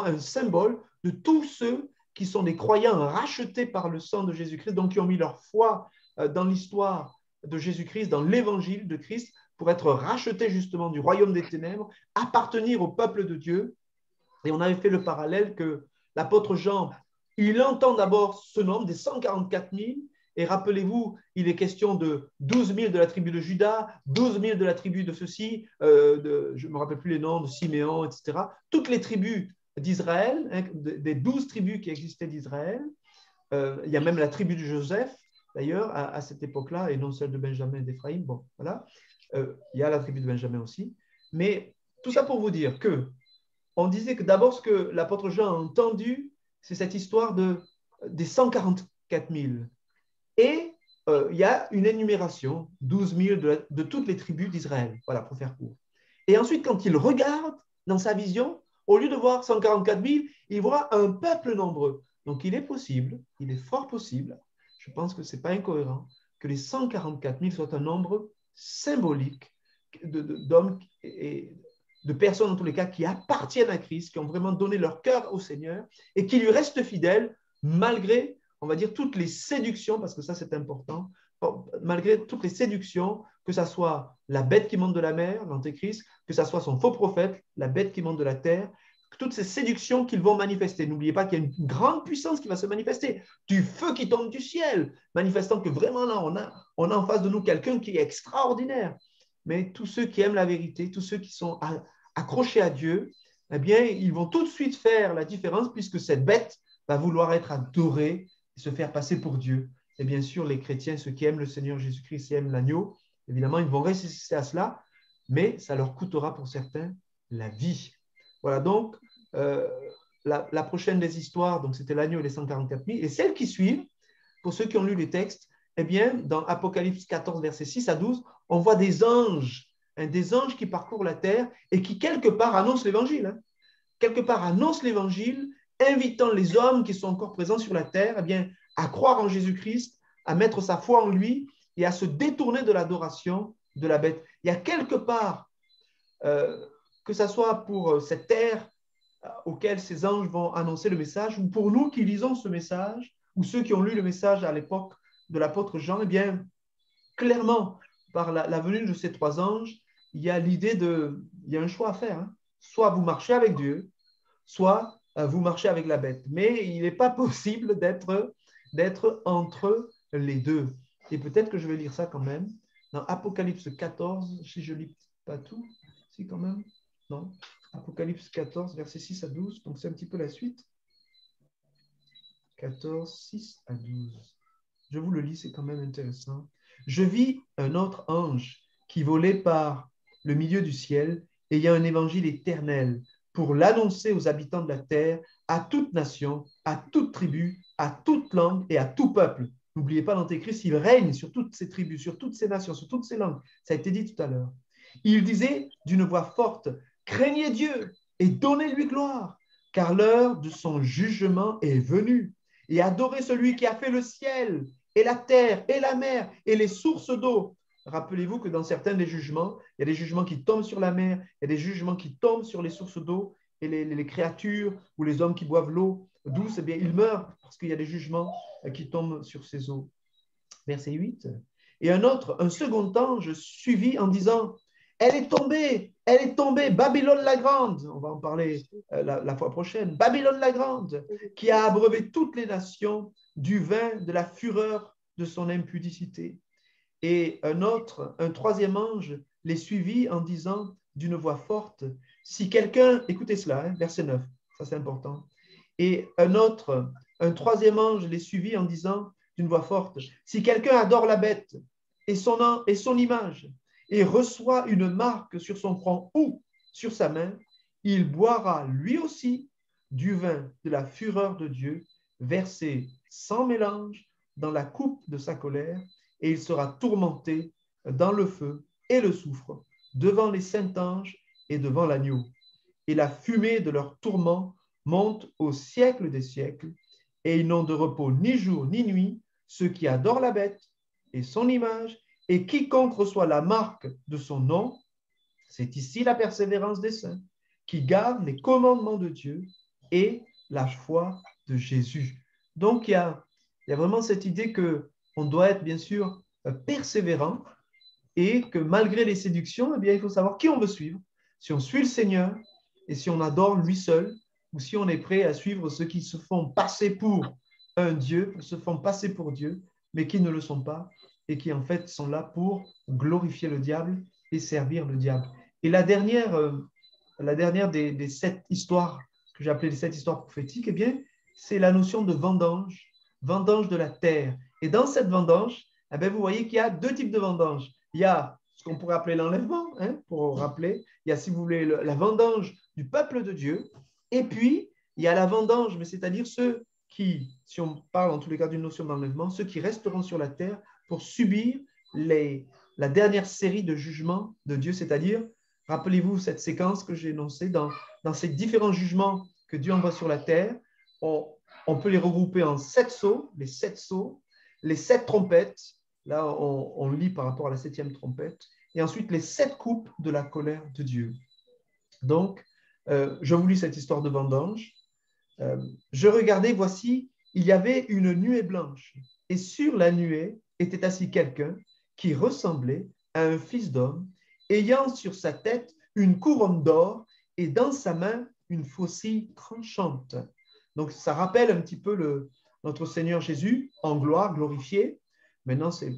un symbole de tous ceux qui sont des croyants rachetés par le sang de Jésus-Christ, donc qui ont mis leur foi dans l'histoire de Jésus-Christ, dans l'évangile de Christ, pour être rachetés justement du royaume des ténèbres, appartenir au peuple de Dieu. Et on avait fait le parallèle que l'apôtre Jean, il entend d'abord ce nombre des 144 000, et rappelez-vous, il est question de 12 000 de la tribu de Juda, 12 000 de la tribu de ceci, je ne me rappelle plus les noms, de Siméon, etc. Toutes les tribus d'Israël, des 12 tribus qui existaient d'Israël. Il y a même la tribu de Joseph, d'ailleurs, à cette époque-là, et non celle de Benjamin et d'Éphraïm. Bon, voilà. Il y a la tribu de Benjamin aussi. Mais tout ça pour vous dire que on disait que d'abord, ce que l'apôtre Jean a entendu, c'est cette histoire des 144 000. Et il y a une énumération, 12 000 de toutes les tribus d'Israël. Voilà, pour faire court. Et ensuite, quand il regarde dans sa vision, au lieu de voir 144 000, il voit un peuple nombreux. Donc, il est possible, il est fort possible, je pense que ce n'est pas incohérent, que les 144 000 soient un nombre symbolique d'hommes et de personnes, en tous les cas, qui appartiennent à Christ, qui ont vraiment donné leur cœur au Seigneur et qui lui restent fidèles malgré, on va dire, toutes les séductions, parce que ça, c'est important, malgré toutes les séductions, que ce soit la bête qui monte de la mer, l'Antéchrist, que ce soit son faux prophète, la bête qui monte de la terre, toutes ces séductions qu'ils vont manifester. N'oubliez pas qu'il y a une grande puissance qui va se manifester, du feu qui tombe du ciel, manifestant que vraiment là, on a en face de nous quelqu'un qui est extraordinaire. Mais tous ceux qui aiment la vérité, tous ceux qui sont accrochés à Dieu, eh bien, ils vont tout de suite faire la différence puisque cette bête va vouloir être adorée et se faire passer pour Dieu. Et bien sûr, les chrétiens, ceux qui aiment le Seigneur Jésus-Christ et aiment l'agneau, évidemment, ils vont résister à cela, mais ça leur coûtera pour certains la vie. Voilà, donc, la prochaine des histoires, donc c'était l'agneau et les 144 000, et celles qui suivent, pour ceux qui ont lu les textes, eh bien, dans Apocalypse 14, versets 6 à 12, on voit des anges qui parcourent la terre et qui, quelque part, annoncent l'évangile. Hein. Quelque part, annoncent l'évangile, invitant les hommes qui sont encore présents sur la terre, eh bien, à croire en Jésus-Christ, à mettre sa foi en lui et à se détourner de l'adoration de la bête. Il y a quelque part, que ce soit pour cette terre auquel ces anges vont annoncer le message, ou pour nous qui lisons ce message, ou ceux qui ont lu le message à l'époque de l'apôtre Jean, eh bien, clairement, par la venue de ces trois anges, il y a il y a un choix à faire. Hein. Soit vous marchez avec Dieu, soit vous marchez avec la bête. Mais il n'est pas possible d'être entre les deux. Et peut-être que je vais lire ça quand même. Dans Apocalypse 14, si je ne lis pas tout, si quand même, non. Apocalypse 14, versets 6 à 12, donc c'est un petit peu la suite. 14, 6 à 12. Je vous le lis, c'est quand même intéressant. Je vis un autre ange qui volait par le milieu du ciel, ayant un évangile éternel pour l'annoncer aux habitants de la terre, à toute nation, à toute tribu, à toute langue et à tout peuple. N'oubliez pas, l'Antéchrist, il règne sur toutes ces tribus, sur toutes ces nations, sur toutes ces langues. Ça a été dit tout à l'heure. Il disait d'une voix forte, « Craignez Dieu et donnez-lui gloire, car l'heure de son jugement est venue. Et adorez celui qui a fait le ciel et la terre et la mer et les sources d'eau. » Rappelez-vous que dans certains des jugements, il y a des jugements qui tombent sur la mer, il y a des jugements qui tombent sur les sources d'eau, et les créatures ou les hommes qui boivent l'eau douce, eh bien, ils meurent parce qu'il y a des jugements qui tombent sur ces eaux. Verset 8. Et un second ange suivit en disant, elle est tombée, Babylone la grande, on va en parler la fois prochaine, Babylone la grande, qui a abreuvé toutes les nations du vin de la fureur de son impudicité. Et un troisième ange les suivit en disant d'une voix forte, si quelqu'un, écoutez cela, hein, verset 9, ça c'est important, et un troisième ange les suivit en disant d'une voix forte, si quelqu'un adore la bête et son image et reçoit une marque sur son front ou sur sa main, il boira lui aussi du vin de la fureur de Dieu, versé sans mélange dans la coupe de sa colère, et il sera tourmenté dans le feu et le soufre, devant les saints anges et devant l'agneau. Et la fumée de leur tourment monte au siècle des siècles, et ils n'ont de repos ni jour ni nuit, ceux qui adorent la bête et son image, et quiconque reçoit la marque de son nom. C'est ici la persévérance des saints, qui gardent les commandements de Dieu et la foi de Jésus. Donc, il y a vraiment cette idée qu'on doit être, bien sûr, persévérant et que malgré les séductions, eh bien, il faut savoir qui on veut suivre. Si on suit le Seigneur et si on adore lui seul, ou si on est prêt à suivre ceux qui se font passer pour un Dieu, se font passer pour Dieu, mais qui ne le sont pas et qui en fait sont là pour glorifier le diable et servir le diable. Et la dernière des 7 histoires que j'ai appelées les 7 histoires prophétiques, eh bien, c'est la notion de vendange de la terre. Et dans cette vendange, eh bien, vous voyez qu'il y a 2 types de vendange. Il y a ce qu'on pourrait appeler l'enlèvement, hein, pour rappeler. Il y a, si vous voulez, la vendange du peuple de Dieu. Et puis, il y a la vendange, mais c'est-à-dire ceux qui, si on parle en tous les cas d'une notion d'enlèvement, ceux qui resteront sur la terre pour subir la dernière série de jugements de Dieu, c'est-à-dire, rappelez-vous cette séquence que j'ai énoncée, dans ces différents jugements que Dieu envoie sur la terre, on peut les regrouper en 7 sceaux, les 7 sceaux, les 7 trompettes, là on lit par rapport à la 7e trompette, et ensuite les 7 coupes de la colère de Dieu. Donc, je vous lis cette histoire de vendange. Je regardais, voici, il y avait une nuée blanche, et sur la nuée était assis quelqu'un qui ressemblait à un fils d'homme, ayant sur sa tête une couronne d'or et dans sa main une faucille tranchante. Donc, ça rappelle un petit peu notre Seigneur Jésus en gloire, glorifié. Maintenant, c'est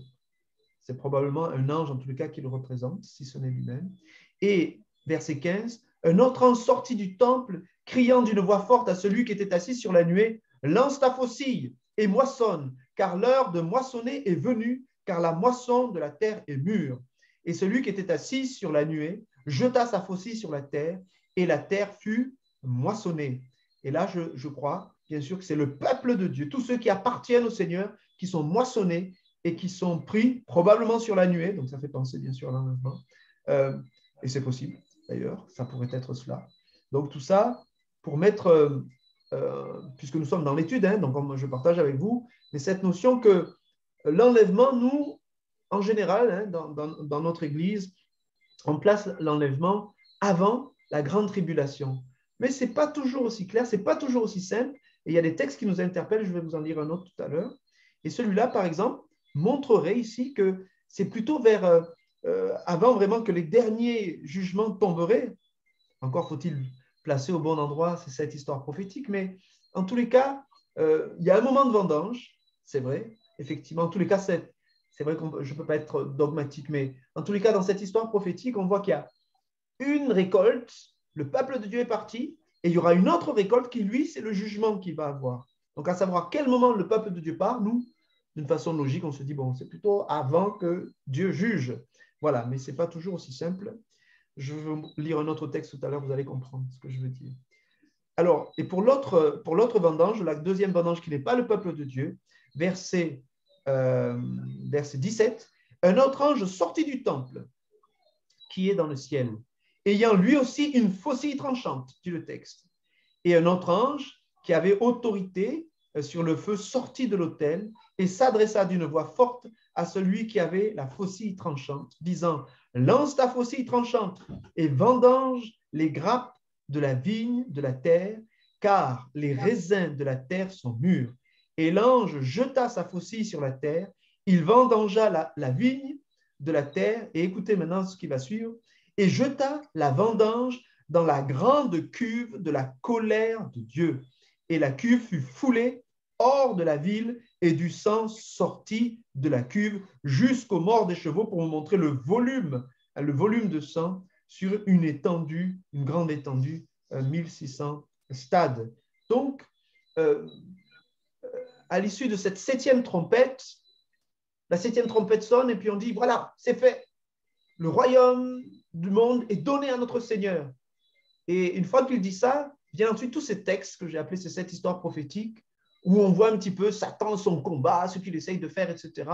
probablement un ange, en tout cas, qui le représente, si ce n'est lui-même. Et, verset 15, un autre ange sortit du temple, criant d'une voix forte à celui qui était assis sur la nuée, « Lance ta faucille et moissonne, car l'heure de moissonner est venue, car la moisson de la terre est mûre. » Et celui qui était assis sur la nuée jeta sa faucille sur la terre, et la terre fut moissonnée. Et là, je crois, bien sûr, que c'est le peuple de Dieu, tous ceux qui appartiennent au Seigneur, qui sont moissonnés et qui sont pris probablement sur la nuée. Donc, ça fait penser, bien sûr, à l'enlèvement. Et c'est possible, d'ailleurs, ça pourrait être cela. Donc, tout ça pour mettre, puisque nous sommes dans l'étude, hein, donc je partage avec vous, mais cette notion que l'enlèvement, nous, en général, hein, dans notre Église, on place l'enlèvement avant la grande tribulation. Mais ce n'est pas toujours aussi clair, ce n'est pas toujours aussi simple. Et il y a des textes qui nous interpellent, je vais vous en lire un autre tout à l'heure. Et celui-là, par exemple, montrerait ici que c'est plutôt vers avant vraiment que les derniers jugements tomberaient. Encore faut-il placer au bon endroit cette histoire prophétique, mais en tous les cas, il y a un moment de vendange, c'est vrai, effectivement. En tous les cas, c'est vrai que je ne peux pas être dogmatique, mais en tous les cas, dans cette histoire prophétique, on voit qu'il y a une récolte, le peuple de Dieu est parti, et il y aura une autre récolte qui, lui, c'est le jugement qu'il va avoir. Donc, à savoir à quel moment le peuple de Dieu part, nous, d'une façon logique, on se dit, bon, c'est plutôt avant que Dieu juge. Voilà, mais ce n'est pas toujours aussi simple. Je vais vous lire un autre texte tout à l'heure, vous allez comprendre ce que je veux dire. Alors, et pour l'autre vendange, la deuxième vendange qui n'est pas le peuple de Dieu, verset 17, un autre ange sortit du temple qui est dans le ciel, ayant lui aussi une faucille tranchante, dit le texte. Et un autre ange qui avait autorité sur le feu sortit de l'autel et s'adressa d'une voix forte à celui qui avait la faucille tranchante, disant, lance ta faucille tranchante et vendange les grappes de la vigne de la terre, car les raisins de la terre sont mûrs. Et l'ange jeta sa faucille sur la terre, il vendangea la vigne de la terre, et écoutez maintenant ce qui va suivre, et jeta la vendange dans la grande cuve de la colère de Dieu. Et la cuve fut foulée hors de la ville, et du sang sortit de la cuve jusqu'aux morts des chevaux, pour vous montrer le volume de sang sur une étendue, une grande étendue, 1600 stades. Donc, à l'issue de cette septième trompette, la septième trompette sonne et puis on dit, voilà, c'est fait. Le royaume du monde est donné à notre Seigneur. Et une fois qu'il dit ça, vient ensuite tous ces textes que j'ai appelés ces 7 histoires prophétiques, où on voit un petit peu Satan, son combat, ce qu'il essaye de faire, etc.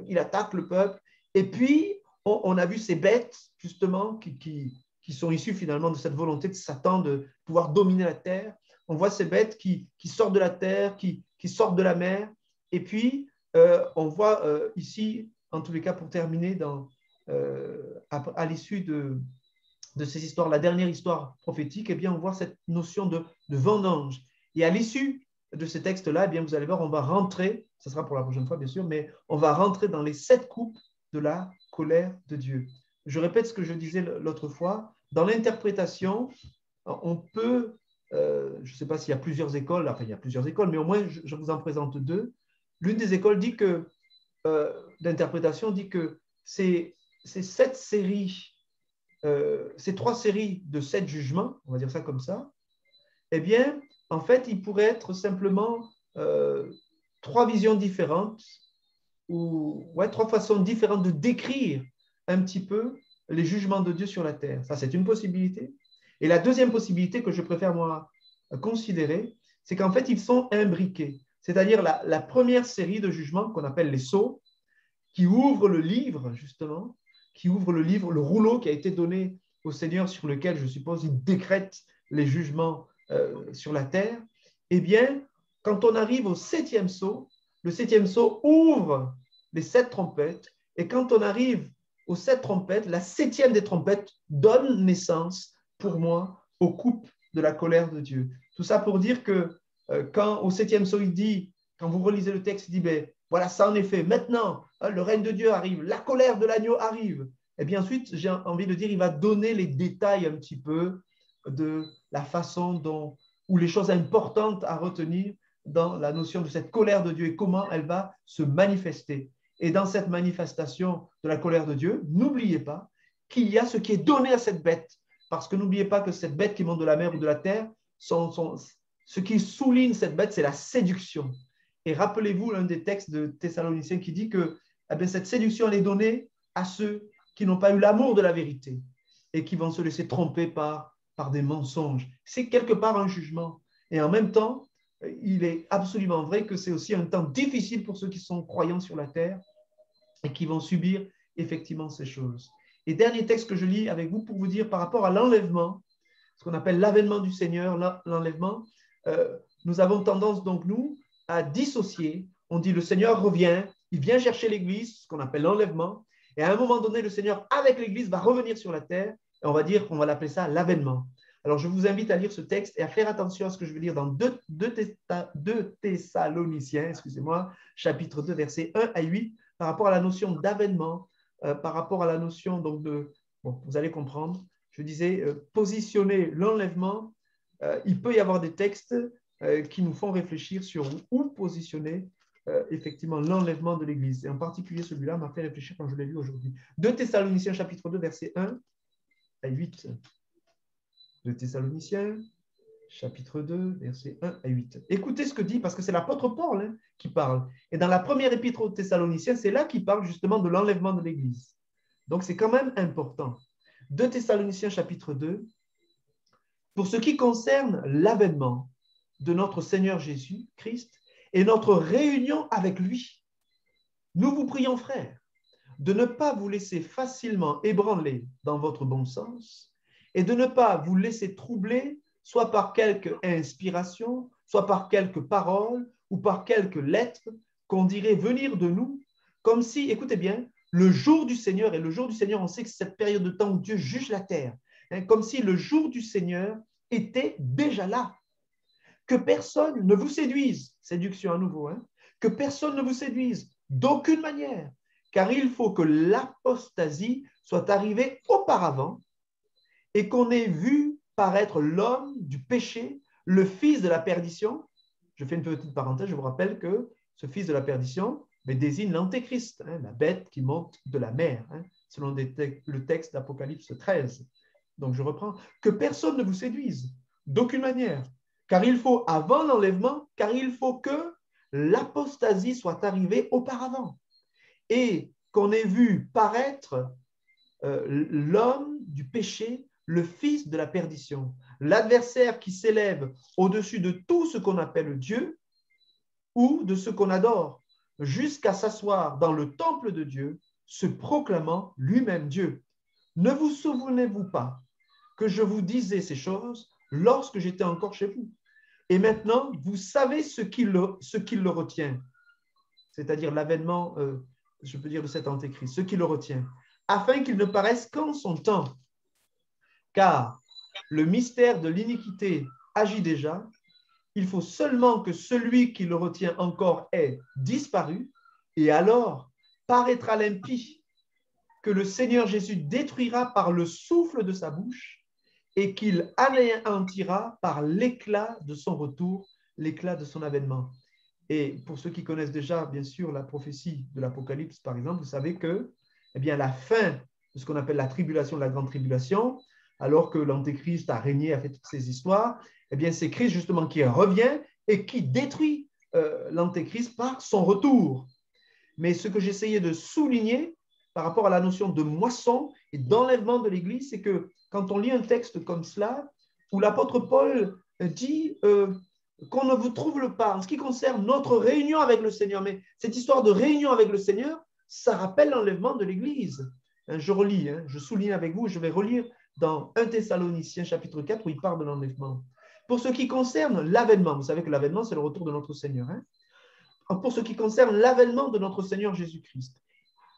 Il attaque le peuple. Et puis, on a vu ces bêtes, justement, qui sont issues finalement de cette volonté de Satan de pouvoir dominer la terre. On voit ces bêtes qui sortent de la terre, qui sortent de la mer. Et puis, on voit ici, en tous les cas, pour terminer, à l'issue de ces histoires, la dernière histoire prophétique, eh bien, on voit cette notion de vendange. Et à l'issue de ces textes-là, eh bien, vous allez voir, on va rentrer, ce sera pour la prochaine fois, bien sûr, mais on va rentrer dans les 7 coupes de la colère de Dieu. Je répète ce que je disais l'autre fois. Dans l'interprétation, on peut, je ne sais pas s'il y a plusieurs écoles, enfin, il y a plusieurs écoles, mais au moins, je vous en présente 2. L'une des écoles dit que, d'interprétation dit que ces 7 séries, ces 3 séries de 7 jugements, on va dire ça comme ça, eh bien, en fait, il pourrait être simplement 3 visions différentes ou 3 façons différentes de décrire un petit peu les jugements de Dieu sur la terre. Ça, c'est une possibilité. Et la deuxième possibilité que je préfère, moi, considérer, c'est qu'en fait, ils sont imbriqués. C'est-à-dire la première série de jugements qu'on appelle les sceaux, qui ouvrent le livre, justement, qui ouvre le livre, le rouleau qui a été donné au Seigneur sur lequel, je suppose, il décrète les jugements sur la terre, eh bien, quand on arrive au 7e sceau, le 7e sceau ouvre les 7 trompettes, et quand on arrive aux 7 trompettes, la 7e des trompettes donne naissance, pour moi, aux coupes de la colère de Dieu. Tout ça pour dire que quand au 7e sceau, il dit, quand vous relisez le texte, il dit, ben, voilà, ça en est fait. Maintenant, le règne de Dieu arrive, la colère de l'agneau arrive. Et bien ensuite, j'ai envie de dire, il va donner les détails un petit peu de la façon ou les choses importantes à retenir dans la notion de cette colère de Dieu et comment elle va se manifester. Et dans cette manifestation de la colère de Dieu, n'oubliez pas qu'il y a ce qui est donné à cette bête. Parce que n'oubliez pas que cette bête qui monte de la mer ou de la terre, ce qui souligne cette bête, c'est la séduction. Et rappelez-vous l'un des textes de Thessaloniciens qui dit que cette séduction, elle est donnée à ceux qui n'ont pas eu l'amour de la vérité et qui vont se laisser tromper par des mensonges. C'est quelque part un jugement. Et en même temps, il est absolument vrai que c'est aussi un temps difficile pour ceux qui sont croyants sur la terre et qui vont subir effectivement ces choses. Et dernier texte que je lis avec vous pour vous dire par rapport à l'enlèvement, ce qu'on appelle l'avènement du Seigneur, l'enlèvement, nous avons tendance donc, nous, à dissocier. On dit le Seigneur revient, il vient chercher l'Église, ce qu'on appelle l'enlèvement, et à un moment donné, le Seigneur, avec l'Église, va revenir sur la terre, et on va l'appeler ça l'avènement. Alors, je vous invite à lire ce texte et à faire attention à ce que je vais lire dans 2 Thessaloniciens, excusez-moi, chapitre 2, versets 1 à 8, par rapport à la notion d'avènement, par rapport à la notion donc de... Bon, vous allez comprendre. Je disais, positionner l'enlèvement, il peut y avoir des textes qui nous font réfléchir sur où positionner effectivement l'enlèvement de l'Église. Et en particulier, celui-là m'a fait réfléchir quand je l'ai lu aujourd'hui. 2 Thessaloniciens, chapitre 2, versets 1 à 8. 2 Thessaloniciens, chapitre 2, versets 1 à 8. Écoutez ce que dit, parce que c'est l'apôtre Paul qui parle. Et dans la première épître aux Thessaloniciens, c'est là qu'il parle justement de l'enlèvement de l'Église. Donc, c'est quand même important. 2 Thessaloniciens, chapitre 2, pour ce qui concerne l'avènement de notre Seigneur Jésus-Christ et notre réunion avec lui, nous vous prions, frères, de ne pas vous laisser facilement ébranler dans votre bon sens et de ne pas vous laisser troubler soit par quelque inspiration, soit par quelques paroles ou par quelques lettres qu'on dirait venir de nous, comme si, écoutez bien, le jour du Seigneur, et le jour du Seigneur, on sait que c'est cette période de temps où Dieu juge la terre, comme si le jour du Seigneur était déjà là. Que personne ne vous séduise, séduction à nouveau, que personne ne vous séduise d'aucune manière, car il faut que l'apostasie soit arrivée auparavant et qu'on ait vu paraître l'homme du péché, le fils de la perdition. Je fais une petite parenthèse, je vous rappelle que ce fils de la perdition désigne l'antéchrist, la bête qui monte de la mer, selon le texte d'Apocalypse 13. Donc je reprends, que personne ne vous séduise d'aucune manière, car il faut, avant l'enlèvement, car il faut que l'apostasie soit arrivée auparavant et qu'on ait vu paraître l'homme du péché, le fils de la perdition, l'adversaire qui s'élève au-dessus de tout ce qu'on appelle Dieu ou de ce qu'on adore, jusqu'à s'asseoir dans le temple de Dieu, se proclamant lui-même Dieu. Ne vous souvenez-vous pas que je vous disais ces choses lorsque j'étais encore chez vous? Et maintenant, vous savez ce qui le retient, c'est-à-dire l'avènement, je peux dire, de cet antéchrist, ce qui le retient, afin qu'il ne paraisse qu'en son temps. Car le mystère de l'iniquité agit déjà, il faut seulement que celui qui le retient encore ait disparu, et alors paraîtra l'impie, que le Seigneur Jésus détruira par le souffle de sa bouche, et qu'il anéantira par l'éclat de son retour, l'éclat de son avènement. Et pour ceux qui connaissent déjà, bien sûr, la prophétie de l'Apocalypse, par exemple, vous savez que la fin de ce qu'on appelle la tribulation, la grande tribulation, alors que l'Antéchrist a régné, a fait toutes ces histoires, c'est Christ justement qui revient et qui détruit l'Antéchrist par son retour. Mais ce que j'essayais de souligner par rapport à la notion de moisson et d'enlèvement de l'Église, c'est que quand on lit un texte comme cela, où l'apôtre Paul dit qu'on ne vous trouble pas en ce qui concerne notre réunion avec le Seigneur, mais cette histoire de réunion avec le Seigneur, ça rappelle l'enlèvement de l'Église. Je relis, je souligne avec vous, je vais relire dans 1 Thessaloniciens chapitre 4 où il parle de l'enlèvement. Pour ce qui concerne l'avènement, vous savez que l'avènement, c'est le retour de notre Seigneur. Pour ce qui concerne l'avènement de notre Seigneur Jésus-Christ.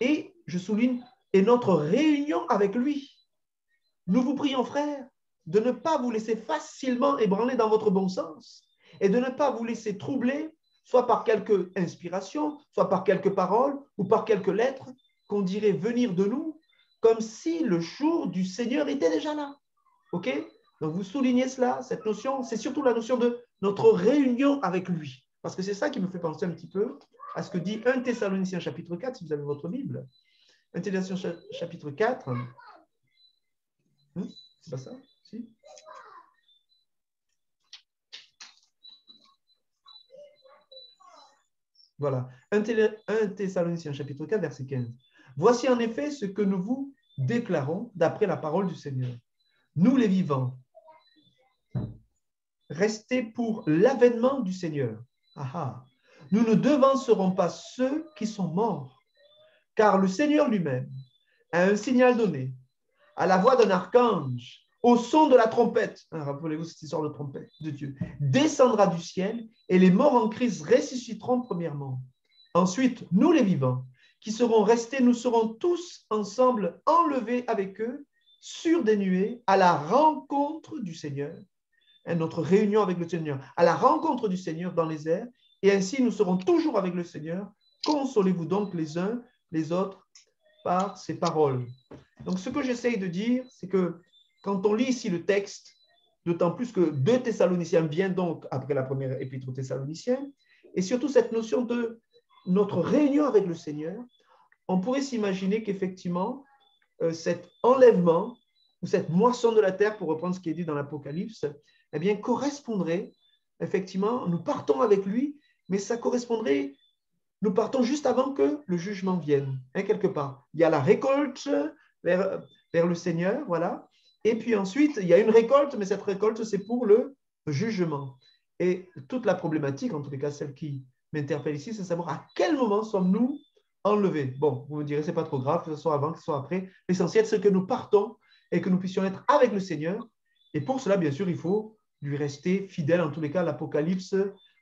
Et je souligne, et notre réunion avec lui. Nous vous prions, frères, de ne pas vous laisser facilement ébranler dans votre bon sens et de ne pas vous laisser troubler, soit par quelque inspiration, soit par quelques paroles ou par quelques lettres qu'on dirait venir de nous, comme si le jour du Seigneur était déjà là. OK? Donc, vous soulignez cela, cette notion, c'est surtout la notion de notre réunion avec lui. Parce que c'est ça qui me fait penser un petit peu à ce que dit 1 Thessaloniciens chapitre 4, si vous avez votre Bible. 1 Thessaloniciens chapitre 4. C'est pas ça? Si? Voilà. 1 Thessaloniciens chapitre 4, verset 15. Voici en effet ce que nous vous déclarons d'après la parole du Seigneur. Nous les vivants, rester pour l'avènement du Seigneur. Ah ah. Nous ne devancerons pas ceux qui sont morts, car le Seigneur lui-même a un signal donné, à la voix d'un archange, au son de la trompette, hein, rappelez-vous cette histoire de trompette de Dieu, descendra du ciel et les morts en Christ ressusciteront premièrement. Ensuite, nous les vivants, qui serons restés, nous serons tous ensemble enlevés avec eux sur des nuées à la rencontre du Seigneur, hein, notre réunion avec le Seigneur, à la rencontre du Seigneur dans les airs, et ainsi nous serons toujours avec le Seigneur. Consolez-vous donc les uns les autres par ces paroles. Donc, ce que j'essaye de dire, c'est que quand on lit ici le texte, d'autant plus que 2 Thessaloniciens vient donc après la première épître aux Thessaloniciens, et surtout cette notion de notre réunion avec le Seigneur, on pourrait s'imaginer qu'effectivement, cet enlèvement ou cette moisson de la terre, pour reprendre ce qui est dit dans l'Apocalypse, eh bien, correspondrait, effectivement, nous partons avec lui, mais ça correspondrait, nous partons juste avant que le jugement vienne, hein, quelque part. Il y a la récolte vers le Seigneur, voilà, et puis ensuite, il y a une récolte, mais cette récolte, c'est pour le jugement. Et toute la problématique, en tous les cas, celle qui m'interpelle ici, c'est savoir à quel moment sommes-nous enlevés. Bon, vous me direz, c'est pas trop grave, que ce soit avant, que ce soit après. L'essentiel, c'est que nous partons et que nous puissions être avec le Seigneur. Et pour cela, bien sûr, il faut lui rester fidèle, en tous les cas, l'Apocalypse,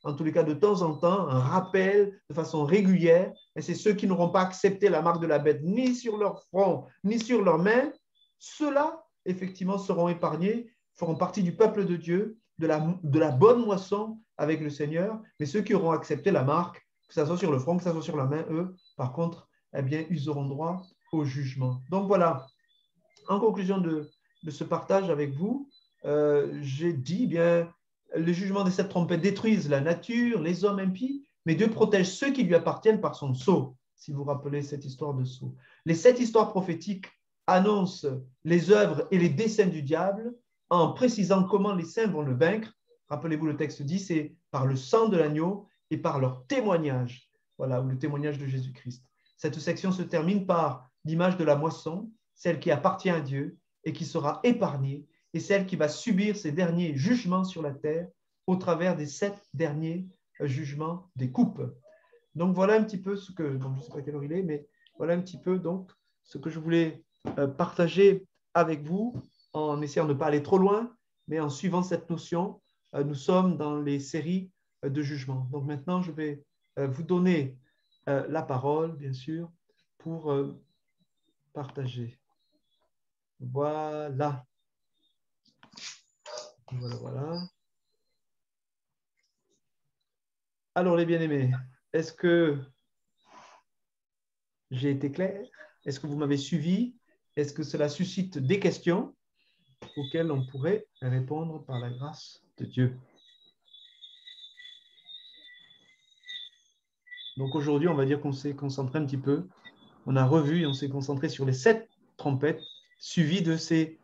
en tous les cas, de temps en temps, un rappel de façon régulière. Et c'est ceux qui n'auront pas accepté la marque de la bête, ni sur leur front, ni sur leurs mains, ceux-là, effectivement, seront épargnés, feront partie du peuple de Dieu, de la bonne moisson avec le Seigneur. Mais ceux qui auront accepté la marque, que ce soit sur le front, que ce soit sur la main, eux, par contre, eh bien, ils auront droit au jugement. Donc voilà, en conclusion de ce partage avec vous, j'ai dit, bien, les jugements des 7 trompettes détruisent la nature, les hommes impies, mais Dieu protège ceux qui lui appartiennent par son sceau, si vous vous rappelez cette histoire de sceau. Les 7 histoires prophétiques annoncent les œuvres et les desseins du diable en précisant comment les saints vont le vaincre. Rappelez-vous, le texte dit, c'est par le sang de l'agneau et par leur témoignage, voilà, ou le témoignage de Jésus-Christ. Cette section se termine par l'image de la moisson, celle qui appartient à Dieu et qui sera épargnée, et celle qui va subir ces derniers jugements sur la terre au travers des 7 derniers jugements des coupes. Donc voilà un petit peu ce que, donc je ne sais pas quelle heure il est, mais voilà un petit peu donc ce que je voulais partager avec vous en essayant de ne pas aller trop loin, mais en suivant cette notion. Nous sommes dans les séries de jugement. Donc maintenant, je vais vous donner la parole, bien sûr, pour partager. Voilà. Voilà, voilà. Alors, les bien-aimés, est-ce que j'ai été clair? Est-ce que vous m'avez suivi? Est-ce que cela suscite des questions auxquelles on pourrait répondre par la grâce de Dieu? Donc aujourd'hui, on va dire qu'on s'est concentré un petit peu, on a revu et on s'est concentré sur les 7 trompettes, suivies de ces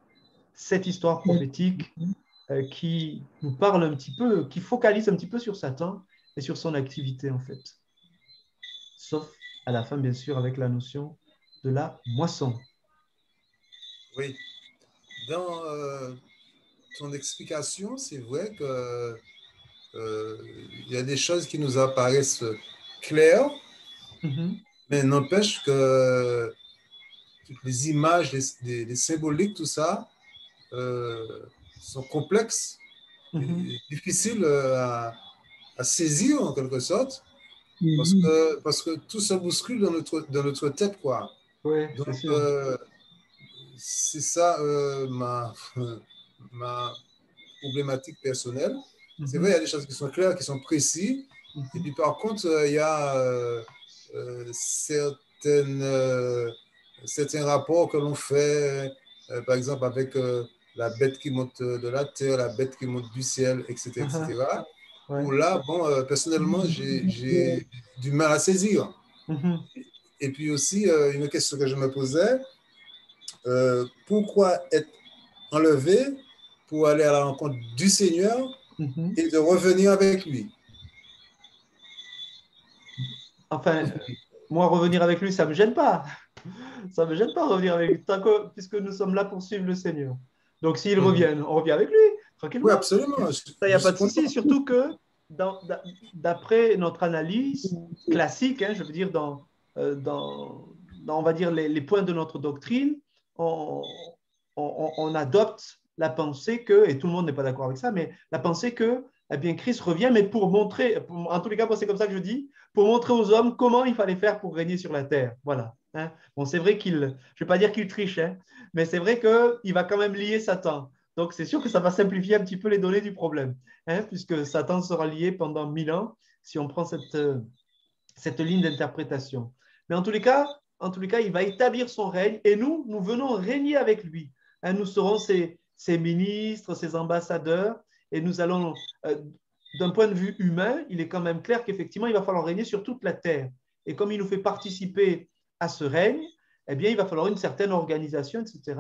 7 histoires prophétiques qui nous parlent un petit peu, qui focalisent un petit peu sur Satan et sur son activité en fait. Sauf à la fin, bien sûr, avec la notion de la moisson.
Oui. Dans ton explication, c'est vrai que il y a des choses qui nous apparaissent claires, mais n'empêche que toutes les images, les symboliques, tout ça, sont complexes, et difficiles à saisir en quelque sorte, parce que tout se bouscule dans notre tête, quoi.
Oui,
donc,
c'est sûr.
C'est ça ma problématique personnelle. C'est vrai, il y a des choses qui sont claires, qui sont précises, et puis par contre, il y a certains rapports que l'on fait, par exemple avec la bête qui monte de la terre, la bête qui monte du ciel, etc. etc.
Ouais.
Où là, bon, personnellement, j'ai du mal à saisir. Et puis aussi, une question que je me posais, pourquoi être enlevé pour aller à la rencontre du Seigneur et de revenir avec lui?
Enfin, moi, revenir avec lui, ça ne me gêne pas. Ça ne me gêne pas de revenir avec lui, puisque nous sommes là pour suivre le Seigneur. Donc, s'il revient, on revient avec lui. tranquillement.
Oui, absolument.
Ça, il n'y a pas de souci. Surtout que d'après notre analyse classique, je veux dire, on va dire les points de notre doctrine, on adopte la pensée que, et tout le monde n'est pas d'accord avec ça, mais la pensée que eh bien, Christ revient, mais pour montrer, en tous les cas, moi, c'est comme ça que je dis, pour montrer aux hommes comment il fallait faire pour régner sur la terre. Voilà. Bon, c'est vrai je ne vais pas dire qu'il triche, mais c'est vrai qu'il va quand même lier Satan. Donc, c'est sûr que ça va simplifier un petit peu les données du problème, puisque Satan sera lié pendant 1000 ans si on prend cette ligne d'interprétation. Mais en tous les cas, il va établir son règne et nous venons régner avec lui. Nous serons ses ministres, ses ambassadeurs et nous allons, d'un point de vue humain, il est quand même clair qu'effectivement, il va falloir régner sur toute la terre. Et comme il nous fait participer à ce règne, eh bien, il va falloir une certaine organisation, etc.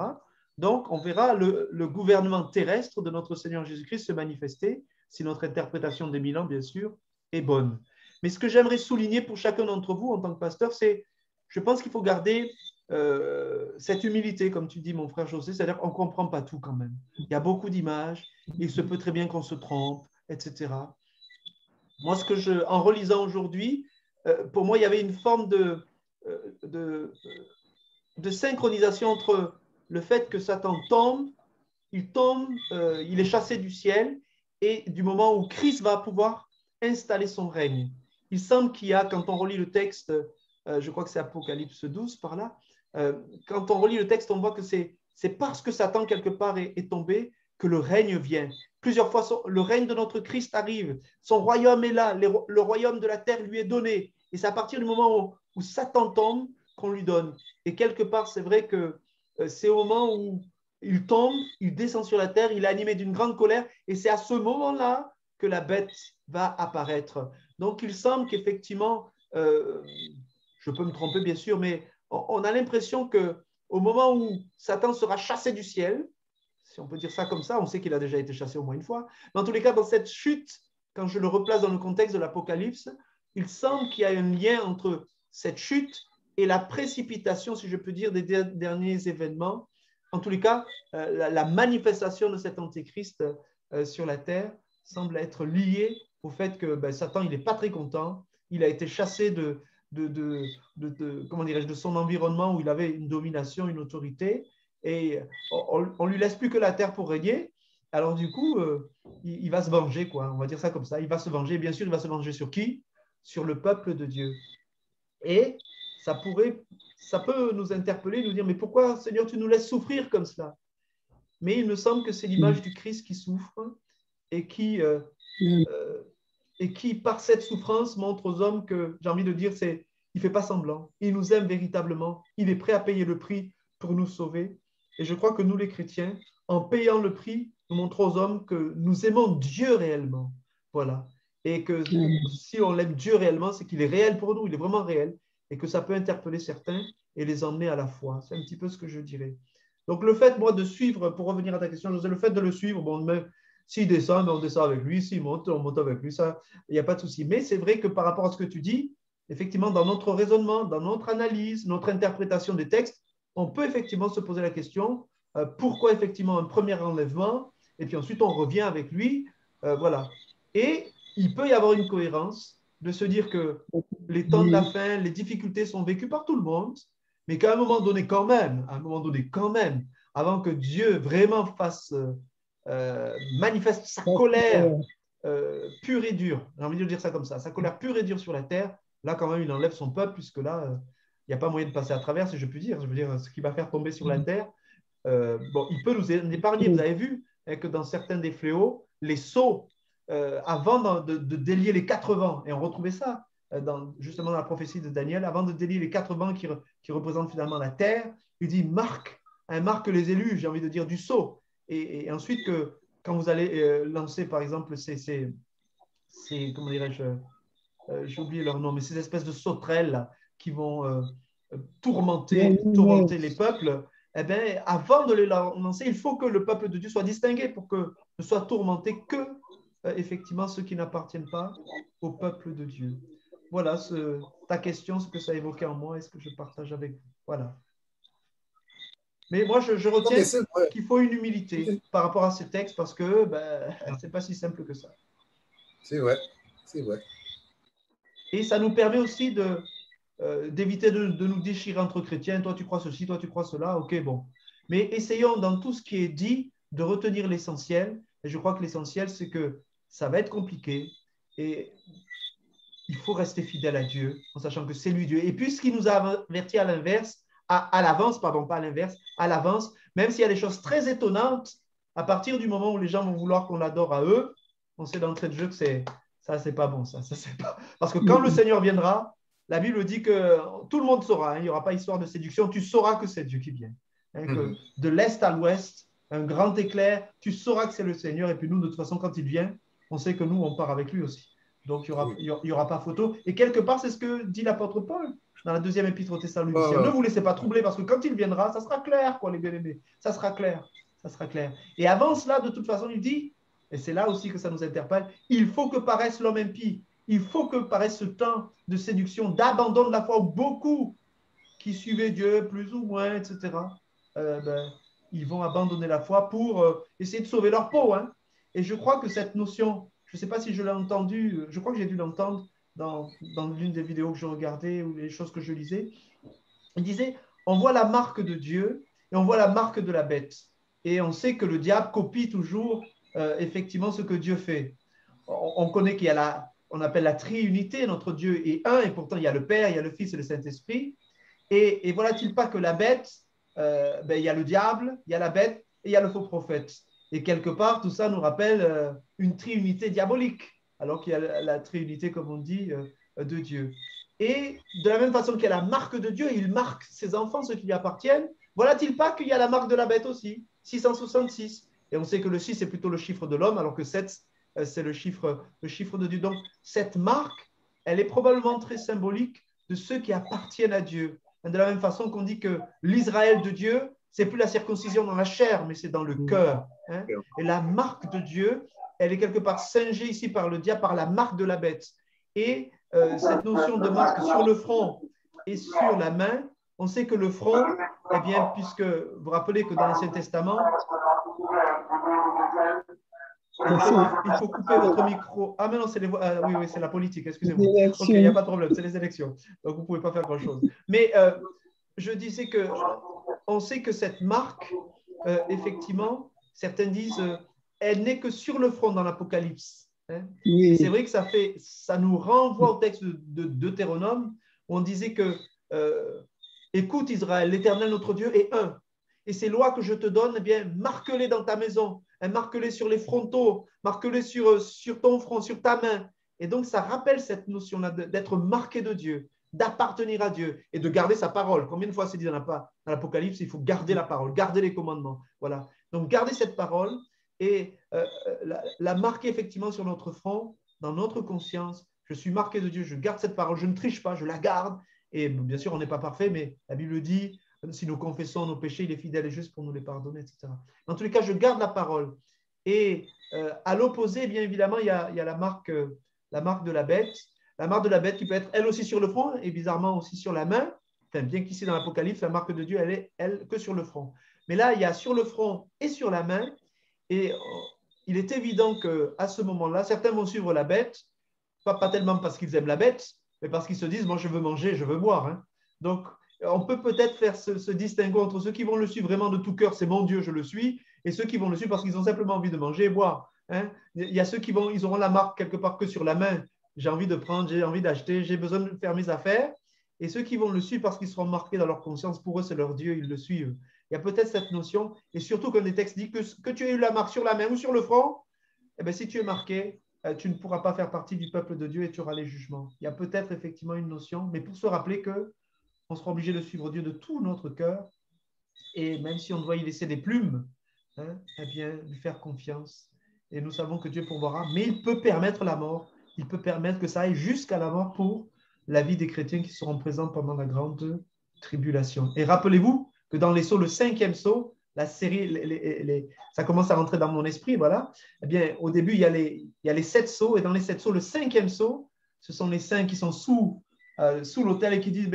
Donc, on verra le gouvernement terrestre de notre Seigneur Jésus-Christ se manifester, si notre interprétation des 1000 ans, bien sûr, est bonne. Mais ce que j'aimerais souligner pour chacun d'entre vous en tant que pasteur, c'est, je pense qu'il faut garder cette humilité, comme tu dis, mon frère José, c'est-à-dire qu'on ne comprend pas tout quand même. Il y a beaucoup d'images, il se peut très bien qu'on se trompe, etc. Moi, en relisant aujourd'hui, pour moi, il y avait une forme de synchronisation entre le fait que Satan tombe, il est chassé du ciel, et du moment où Christ va pouvoir installer son règne. Il semble qu'il y a, quand on relit le texte, je crois que c'est Apocalypse 12 par là, quand on relit le texte, on voit que c'est parce que Satan, quelque part, est tombé que le règne vient. Plusieurs fois, le règne de notre Christ arrive. Son royaume est là. Le royaume de la terre lui est donné. Et c'est à partir du moment où Satan tombe qu'on lui donne. Et quelque part, c'est vrai que c'est au moment où il tombe, il descend sur la terre, il est animé d'une grande colère. Et c'est à ce moment-là que la bête va apparaître. Donc, il semble qu'effectivement, je peux me tromper bien sûr, mais on a l'impression qu'au moment où Satan sera chassé du ciel, si on peut dire ça comme ça, on sait qu'il a déjà été chassé au moins une fois, mais en tous les cas, dans cette chute, quand je le replace dans le contexte de l'Apocalypse, il semble qu'il y a un lien entre cette chute et la précipitation, si je peux dire, des derniers événements. En tous les cas, la manifestation de cet antéchrist sur la terre semble être liée au fait que Satan, il n'est pas très content, il a été chassé comment dirais-je, de son environnement où il avait une domination, une autorité, et on lui laisse plus que la terre pour régner. Alors du coup, il va se venger, quoi. On va dire ça comme ça. Il va se venger. Bien sûr, il va se venger sur qui? Sur le peuple de Dieu. Et ça peut nous interpeller, nous dire, mais pourquoi, Seigneur, tu nous laisses souffrir comme cela? Mais il me semble que c'est l'image du Christ qui souffre et qui, par cette souffrance, montre aux hommes que, j'ai envie de dire, il ne fait pas semblant. Il nous aime véritablement. Il est prêt à payer le prix pour nous sauver. Et je crois que nous, les chrétiens, en payant le prix, nous montrons aux hommes que nous aimons Dieu réellement. Voilà. Et que si on aime Dieu réellement, c'est qu'il est réel pour nous, il est vraiment réel, et que ça peut interpeller certains et les emmener à la foi. C'est un petit peu ce que je dirais. Donc le fait, moi, de suivre, pour revenir à ta question, José, le fait de le suivre, bon, s'il descend, on descend avec lui, s'il monte, on monte avec lui, ça, il n'y a pas de souci. Mais c'est vrai que par rapport à ce que tu dis, effectivement, dans notre raisonnement, dans notre analyse, notre interprétation des textes, on peut effectivement se poser la question, pourquoi effectivement un premier enlèvement, et puis ensuite on revient avec lui, voilà. Et il peut y avoir une cohérence de se dire que les temps de la fin, les difficultés sont vécues par tout le monde, mais qu'à un moment donné quand même, avant que Dieu vraiment manifeste sa colère pure et dure, j'ai envie de dire ça comme ça, sa colère pure et dure sur la terre, là quand même il enlève son peuple, puisque là, il n'y a pas moyen de passer à travers, si je puis dire. Je veux dire, ce qui va faire tomber sur la terre, bon, il peut nous épargner. Vous avez vu que dans certains des fléaux, les sceaux, avant de délier les 4 vents, et on retrouvait ça justement dans la prophétie de Daniel, avant de délier les 4 vents qui représentent finalement la terre, il dit marque les élus, j'ai envie de dire, du sceau. Et ensuite, quand vous allez lancer, par exemple, comment dirais-je, j'ai oublié leur nom, mais ces espèces de sauterelles là, qui vont tourmenter les peuples, eh bien, avant de les lancer, il faut que le peuple de Dieu soit distingué pour que ne soit tourmenté que, effectivement, ceux qui n'appartiennent pas au peuple de Dieu. Voilà ta question, ce que ça évoquait en moi et ce que je partage avec vous. Voilà. Mais moi, je
Non,
retiens
mais c'est vrai.
qu'il faut une humilité par rapport à ces textes parce que ben, ce n'est pas si simple que ça.
C'est vrai. C'est vrai.
Et ça nous permet aussi d'éviter de nous déchirer entre chrétiens. Toi, tu crois ceci, toi, tu crois cela. OK, bon. Mais essayons dans tout ce qui est dit de retenir l'essentiel. Et je crois que l'essentiel, c'est que ça va être compliqué. Et il faut rester fidèle à Dieu en sachant que c'est lui Dieu. Et puisqu'il nous a averti à l'inverse, à l'avance, pardon, pas à l'inverse, à l'avance, même s'il y a des choses très étonnantes, à partir du moment où les gens vont vouloir qu'on adore à eux, on sait d'entrée de jeu que ça, c'est pas bon, ça c'est pas. Parce que quand le Seigneur viendra, la Bible dit que tout le monde saura, hein, il n'y aura pas histoire de séduction, tu sauras que c'est Dieu qui vient. Hein, que de l'est à l'ouest, un grand éclair, tu sauras que c'est le Seigneur. Et puis nous, de toute façon, quand il vient, on sait que nous, on part avec lui aussi. Donc, il n'y aura pas photo. Et quelque part, c'est ce que dit l'apôtre Paul dans la deuxième épître aux Thessaloniciens. Ne vous laissez pas troubler parce que quand il viendra, ça sera clair, quoi, les bien-aimés. Ça sera clair. Ça sera clair. Et avant cela, de toute façon, il dit, et c'est là aussi que ça nous interpelle, il faut que paraisse l'homme impie. Il faut que paraisse ce temps de séduction, d'abandon de la foi où beaucoup qui suivaient Dieu plus ou moins, etc., ils vont abandonner la foi pour essayer de sauver leur peau. Hein. Et je crois que cette notion, je ne sais pas si je l'ai entendue, je crois que j'ai dû l'entendre dans l'une des vidéos que je regardais ou les choses que je lisais. Il disait, on voit la marque de Dieu et on voit la marque de la bête. Et on sait que le diable copie toujours effectivement ce que Dieu fait. On connaît qu'il y a on appelle la triunité, notre Dieu est un, et pourtant il y a le Père, il y a le Fils et le Saint-Esprit. Et voilà-t-il pas que la bête, il y a le diable, il y a la bête et il y a le faux prophète. Et quelque part, tout ça nous rappelle une triunité diabolique, alors qu'il y a la triunité, comme on dit, de Dieu. Et de la même façon qu'il y a la marque de Dieu, il marque ses enfants, ceux qui lui appartiennent. Voilà-t-il pas qu'il y a la marque de la bête aussi, 666. Et on sait que le 6 est plutôt le chiffre de l'homme, alors que 7, c'est le chiffre de Dieu. Donc, cette marque, elle est probablement très symbolique de ceux qui appartiennent à Dieu. De la même façon qu'on dit que l'Israël de Dieu, c'est plus la circoncision dans la chair, mais c'est dans le cœur. Hein. Et la marque de Dieu, elle est quelque part singée ici par le diable, par la marque de la bête. Et cette notion de marque sur le front et sur la main, on sait que le front, eh bien, puisque vous vous rappelez que dans l'Ancien Testament, il faut couper votre micro. Ah, mais non, c'est oui, c'est la politique, excusez-moi. Ok, il n'y a pas de problème, c'est les élections. Donc, vous ne pouvez pas faire grand-chose. Mais je disais on sait que cette marque, effectivement, certains disent, elle n'est que sur le front dans l'Apocalypse. Hein. Oui. C'est vrai que ça nous renvoie au texte de Deutéronome, où on disait que, écoute Israël, l'Éternel notre Dieu est un. Et ces lois que je te donne, eh bien, marque-les dans ta maison, hein, marque-les sur les frontaux, marque-les sur ton front, sur ta main. Et donc, ça rappelle cette notion-là d'être marqué de Dieu, d'appartenir à Dieu et de garder sa parole. Combien de fois c'est dit dans l'Apocalypse, il faut garder la parole, garder les commandements. Voilà. Donc, garder cette parole et la marquer effectivement sur notre front, dans notre conscience. Je suis marqué de Dieu, je garde cette parole, je ne triche pas, je la garde. Et bien sûr, on n'est pas parfait, mais la Bible dit, si nous confessons nos péchés, il est fidèle et juste pour nous les pardonner, etc. Dans tous les cas, je garde la parole. Et à l'opposé, bien évidemment, il y a la marque de la bête. La marque de la bête qui peut être elle aussi sur le front et bizarrement aussi sur la main. Enfin, bien qu'ici dans l'Apocalypse, la marque de Dieu, elle est elle que sur le front. Mais là, il y a sur le front et sur la main. Et il est évident qu'à ce moment-là, certains vont suivre la bête, pas tellement parce qu'ils aiment la bête, mais parce qu'ils se disent, moi je veux manger, je veux boire. Hein. Donc, on peut peut-être faire ce distinguo entre ceux qui vont le suivre vraiment de tout cœur, c'est mon Dieu, je le suis, et ceux qui vont le suivre parce qu'ils ont simplement envie de manger et boire. Hein. Il y a ceux ils auront la marque quelque part que sur la main. J'ai envie de prendre, j'ai envie d'acheter, j'ai besoin de faire mes affaires. Et ceux qui vont le suivre parce qu'ils seront marqués dans leur conscience, pour eux, c'est leur Dieu, ils le suivent. Il y a peut-être cette notion, et surtout quand les textes disent que tu aies eu la marque sur la main ou sur le front, eh bien, si tu es marqué, tu ne pourras pas faire partie du peuple de Dieu et tu auras les jugements. Il y a peut-être effectivement une notion, mais pour se rappeler qu'on sera obligé de suivre Dieu de tout notre cœur, et même si on doit y laisser des plumes, hein, eh bien, lui faire confiance. Et nous savons que Dieu pourvoira, mais il peut permettre la mort. Il peut permettre que ça aille jusqu'à la mort pour la vie des chrétiens qui seront présents pendant la grande tribulation. Et rappelez-vous que dans les sceaux, le 5e sceau, la série, ça commence à rentrer dans mon esprit, voilà. Eh bien, au début, il y a les 7 sceaux, et dans les 7 sceaux, le 5e sceau, ce sont les saints qui sont sous l'autel et qui disent,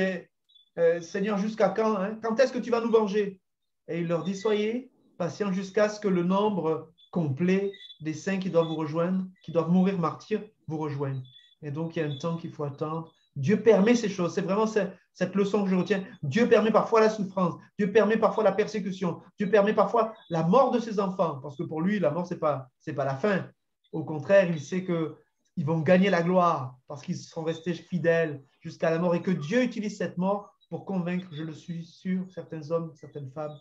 Seigneur, jusqu'à quand, hein? Quand est-ce que tu vas nous venger? et il leur dit, soyez patients jusqu'à ce que le nombre complet des saints qui doivent vous rejoindre, qui doivent mourir martyrs, vous rejoignent. Et donc, il y a un temps qu'il faut attendre. Dieu permet ces choses. C'est vraiment cette leçon que je retiens. Dieu permet parfois la souffrance. Dieu permet parfois la persécution. Dieu permet parfois la mort de ses enfants. Parce que pour lui, la mort, ce n'est pas la fin. Au contraire, il sait qu'ils vont gagner la gloire parce qu'ils sont restés fidèles jusqu'à la mort et que Dieu utilise cette mort pour convaincre, je le suis sûr, certains hommes, certaines femmes,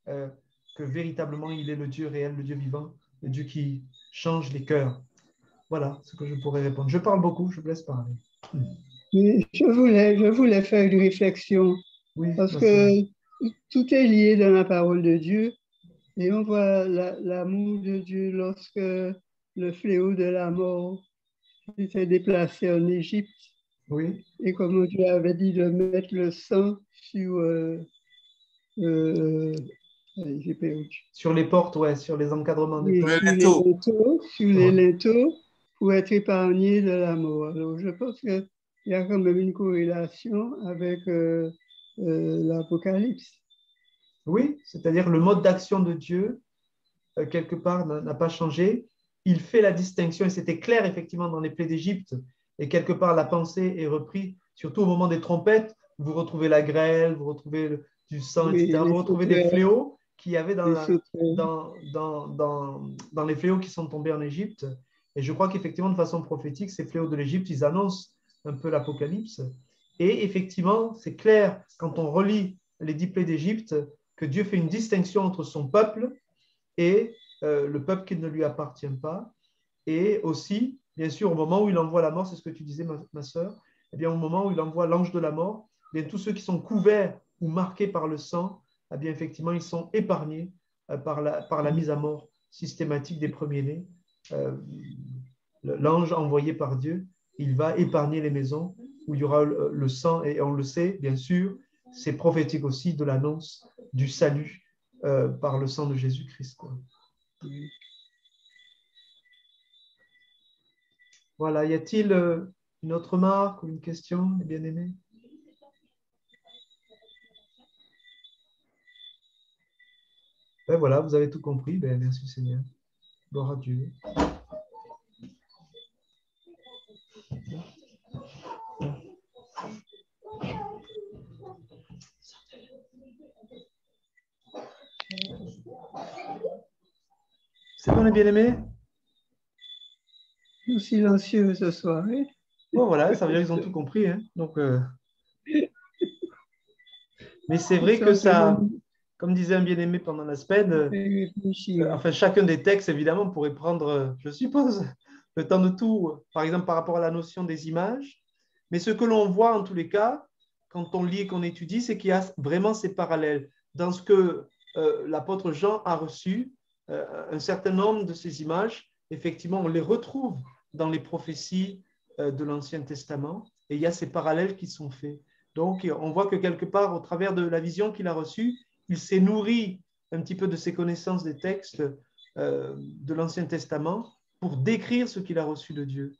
que véritablement, il est le Dieu réel, le Dieu vivant, le Dieu qui change les cœurs. Voilà ce que je pourrais répondre. Je parle beaucoup, je vous laisse parler.
Mais je voulais faire une réflexion,
Oui,
parce que tout est lié dans la parole de Dieu et on voit l'amour de Dieu lorsque le fléau de la mort s'est déplacé en Égypte.
Oui.
Et comme Dieu avait dit de mettre le sang
sur les portes, ouais, sur les encadrements des
portes. Sur les linteaux pour être épargné de la mort. Alors je pense qu'il y a quand même une corrélation avec l'Apocalypse.
Oui, c'est-à-dire le mode d'action de Dieu, quelque part, n'a pas changé. Il fait la distinction, et c'était clair effectivement dans les plaies d'Égypte, et quelque part la pensée est reprise, surtout au moment des trompettes, vous retrouvez la grêle, vous retrouvez du sang, etc. Vous retrouvez des fléaux qu'il y avait dans les fléaux qui sont tombés en Égypte. Et je crois qu'effectivement, de façon prophétique, ces fléaux de l'Égypte, ils annoncent un peu l'Apocalypse. Et effectivement, c'est clair, quand on relit les 10 plaies d'Égypte, que Dieu fait une distinction entre son peuple et le peuple qui ne lui appartient pas. Et aussi, bien sûr, au moment où il envoie la mort, c'est ce que tu disais, ma sœur, eh bien, au moment où il envoie l'ange de la mort, eh bien, tous ceux qui sont couverts ou marqués par le sang, eh bien, effectivement, ils sont épargnés par la mise à mort systématique des premiers-nés. L'ange envoyé par Dieu, il va épargner les maisons où il y aura le sang, et on le sait, bien sûr, c'est prophétique aussi de l'annonce du salut par le sang de Jésus-Christ. Voilà, y a-t-il une autre remarque ou une question, les bien-aimés? Ben voilà, vous avez tout compris. Ben, merci Seigneur. Gloire à Dieu. C'est bon les bien-aimés?
Silencieux ce soir. Hein?
Bon voilà, ça veut dire qu'ils ont tout compris. Hein? Donc, mais c'est vrai que ça, comme disait un bien-aimé pendant la semaine, enfin chacun des textes évidemment pourrait prendre, je suppose, le temps de tout, par exemple par rapport à la notion des images. Mais ce que l'on voit en tous les cas, quand on lit et qu'on étudie, c'est qu'il y a vraiment ces parallèles. Dans ce que l'apôtre Jean a reçu, un certain nombre de ces images, effectivement, on les retrouve dans les prophéties de l'Ancien Testament, et il y a ces parallèles qui sont faits. Donc, on voit que quelque part, au travers de la vision qu'il a reçue, il s'est nourri un petit peu de ses connaissances des textes de l'Ancien Testament pour décrire ce qu'il a reçu de Dieu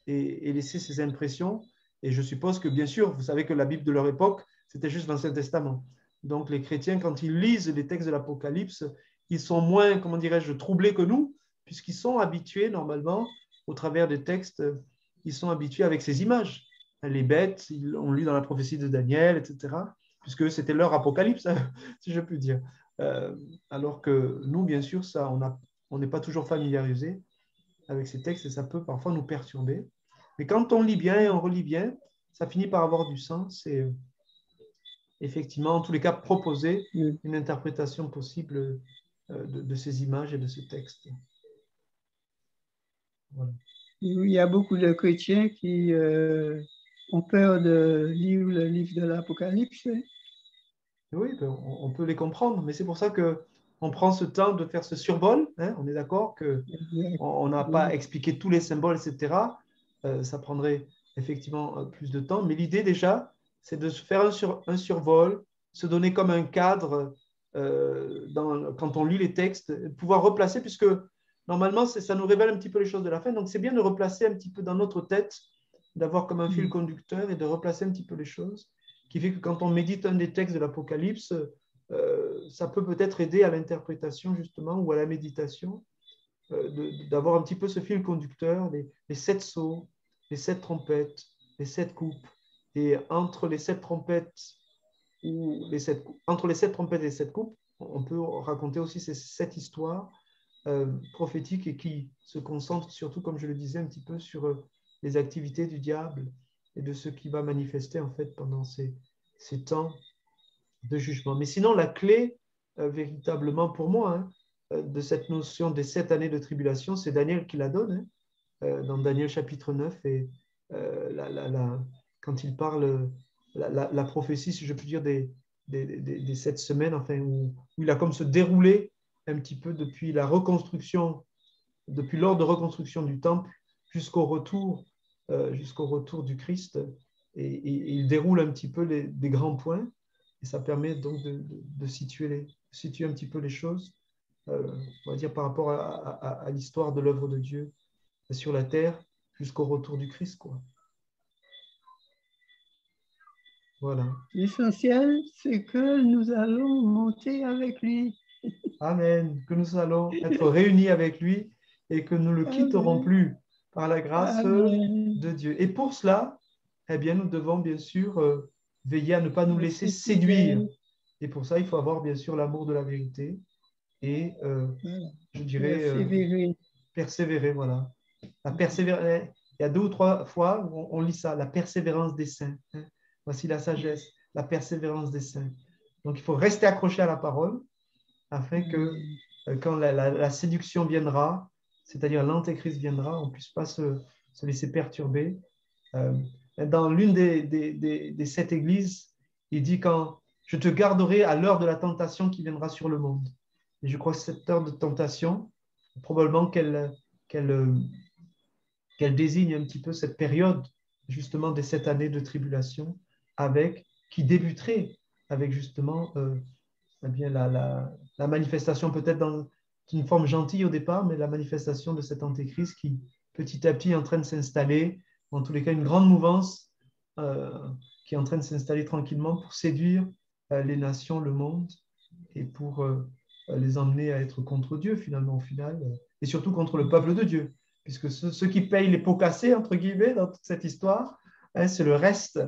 et laisser ses impressions. Et je suppose que, bien sûr, vous savez que la Bible de leur époque, c'était juste l'Ancien Testament. Donc, les chrétiens, quand ils lisent les textes de l'Apocalypse, ils sont moins, comment dirais-je, troublés que nous, puisqu'ils sont habitués, normalement, au travers des textes, ils sont habitués avec ces images. Les bêtes, on lit dans la prophétie de Daniel, etc., puisque c'était leur Apocalypse, si je puis dire. Alors que nous, bien sûr, ça, on n'est pas toujours familiarisé avec ces textes et ça peut parfois nous perturber. Mais quand on lit bien et on relit bien, ça finit par avoir du sens et effectivement, en tous les cas, proposer une interprétation possible de ces images et de ce texte.
Voilà. Il y a beaucoup de chrétiens qui ont peur de lire le livre de l'Apocalypse.
Oui, on peut les comprendre, mais c'est pour ça qu'on prend ce temps de faire ce survol. Hein, on est d'accord qu'on n'a pas expliqué tous les symboles, etc. Ça prendrait effectivement plus de temps. Mais l'idée déjà, c'est de se faire un survol, se donner comme un cadre quand on lit les textes, pouvoir replacer, puisque normalement, ça nous révèle un petit peu les choses de la fin. Donc, c'est bien de replacer un petit peu dans notre tête, d'avoir comme un fil conducteur et de replacer un petit peu les choses, qui fait que quand on médite un des textes de l'Apocalypse, ça peut peut-être aider à l'interprétation justement ou à la méditation, d'avoir un petit peu ce fil conducteur, les 7 sceaux, les 7 trompettes, les 7 coupes, et entre les 7 trompettes entre les 7 trompettes et les 7 coupes, on peut raconter aussi ces 7 histoires prophétiques et qui se concentrent surtout, comme je le disais, un petit peu sur les activités du diable et de ce qui va manifester en fait pendant ces temps de jugement. Mais sinon, la clé, véritablement pour moi, de cette notion des 7 années de tribulation, c'est Daniel qui la donne, dans Daniel chapitre 9, et quand il parle, la prophétie, si je puis dire, des 7 semaines, enfin, où il a comme se déroulé un petit peu depuis la reconstruction, depuis l'ordre de reconstruction du temple jusqu'au retour du Christ, et il déroule un petit peu des grands points, et ça permet donc de situer un petit peu les choses, on va dire par rapport à l'histoire de l'œuvre de Dieu sur la terre jusqu'au retour du Christ, quoi. Voilà.
L'essentiel, c'est que nous allons monter avec lui.
Amen. Que nous allons être réunis avec lui et que nous ne le quitterons plus par la grâce de Dieu. Et pour cela, eh bien, nous devons bien sûr veiller à ne pas nous laisser séduire. Et pour ça, il faut avoir bien sûr l'amour de la vérité et, je dirais, persévérer. Voilà. La persévérance. Il y a 2 ou 3 fois où on lit ça, la persévérance des saints. Voici la sagesse, la persévérance des saints. Donc, il faut rester accroché à la parole afin que quand la séduction viendra, c'est-à-dire l'antéchrist viendra, on ne puisse pas se laisser perturber. Dans l'une des 7 églises, il dit quand je te garderai à l'heure de la tentation qui viendra sur le monde. Et je crois que cette heure de tentation, probablement qu'elle désigne un petit peu cette période justement des 7 années de tribulation qui débuterait avec justement eh bien, la manifestation peut-être dans une forme gentille au départ, mais la manifestation de cet antéchrist qui petit à petit est en train de s'installer, en tous les cas une grande mouvance qui est en train de s'installer tranquillement pour séduire les nations, le monde, et pour les emmener à être contre Dieu finalement au final, et surtout contre le peuple de Dieu, puisque ceux qui payent les pots cassés, entre guillemets, dans toute cette histoire, c'est le reste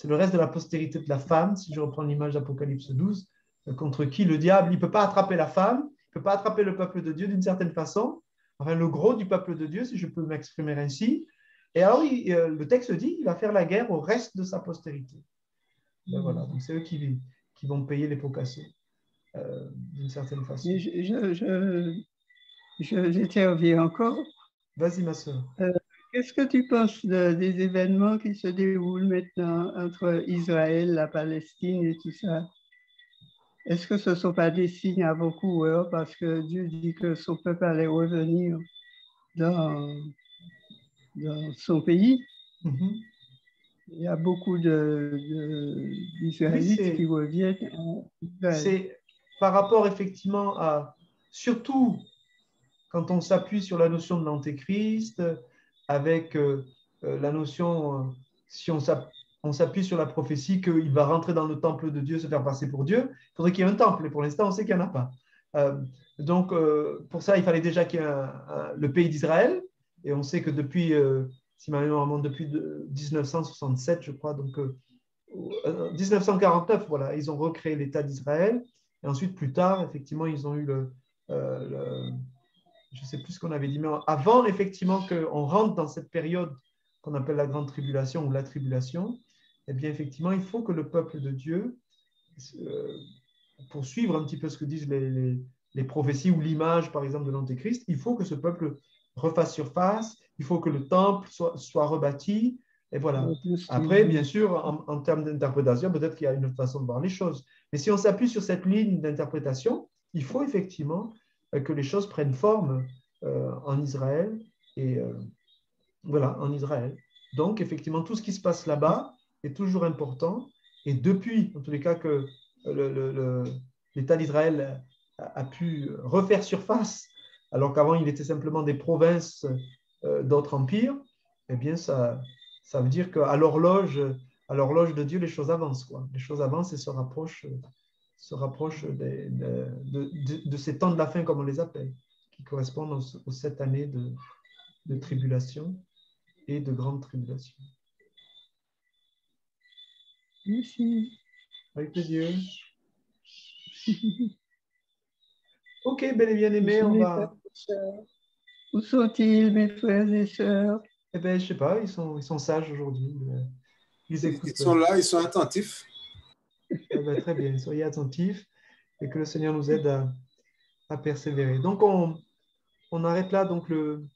de la postérité de la femme, si je reprends l'image d'Apocalypse 12, contre qui le diable, il ne peut pas attraper la femme, il ne peut pas attraper le peuple de Dieu d'une certaine façon, enfin le gros du peuple de Dieu, si je peux m'exprimer ainsi. Et alors, le texte dit qu'il va faire la guerre au reste de sa postérité. Ben voilà, donc c'est eux qui vont payer les pots cassés, d'une certaine façon.
J'interviens encore.
Vas-y, ma soeur.
Qu'est-ce que tu penses des événements qui se déroulent maintenant entre Israël, la Palestine et tout ça? Est-ce que ce ne sont pas des signes avant-coureurs parce que Dieu dit que son peuple allait revenir dans son pays?
Mm-hmm.
Il y a beaucoup d'Israélites qui reviennent en Israël.
C'est par rapport effectivement à, surtout quand on s'appuie sur la notion de l'antéchrist, avec la notion, si on s'appuie sur la prophétie qu'il va rentrer dans le temple de Dieu, se faire passer pour Dieu, il faudrait qu'il y ait un temple, et pour l'instant, on sait qu'il n'y en a pas. Donc, pour ça, il fallait déjà qu'il y ait le pays d'Israël, et on sait que depuis, si ma mémoire remonte, depuis 1967, je crois, donc 1949, voilà, ils ont recréé l'État d'Israël, et ensuite, plus tard, effectivement, ils ont eu je ne sais plus ce qu'on avait dit, mais avant, effectivement, qu'on rentre dans cette période qu'on appelle la grande tribulation ou la tribulation, eh bien, effectivement, il faut que le peuple de Dieu, pour suivre un petit peu ce que disent les prophéties ou l'image, par exemple, de l'Antéchrist, il faut que ce peuple refasse surface, il faut que le temple soit rebâti, et voilà. Après, bien sûr, en termes d'interprétation, peut-être qu'il y a une autre façon de voir les choses. Mais si on s'appuie sur cette ligne d'interprétation, il faut effectivement que les choses prennent forme en Israël, et voilà, en Israël. Donc, effectivement, tout ce qui se passe là-bas est toujours important, et depuis, en tous les cas, que l'État d'Israël a pu refaire surface, alors qu'avant, il était simplement des provinces d'autres empires, eh bien, ça veut dire qu'à l'horloge de Dieu, les choses avancent, quoi. Les choses avancent et se rapprochent se rapproche de ces temps de la fin, comme on les appelle, qui correspondent aux 7 années de tribulation et de grande tribulation.
Merci.
Avec plaisir. Ok, bel et bien aimé, on va...
Où sont-ils, mes frères et sœurs?
Eh bien, je ne sais pas, ils sont sages aujourd'hui. Ils écoutent.
Ils sont là, ils sont attentifs.
Eh bien, très bien, soyez attentifs et que le Seigneur nous aide à persévérer. Donc, on arrête là donc, le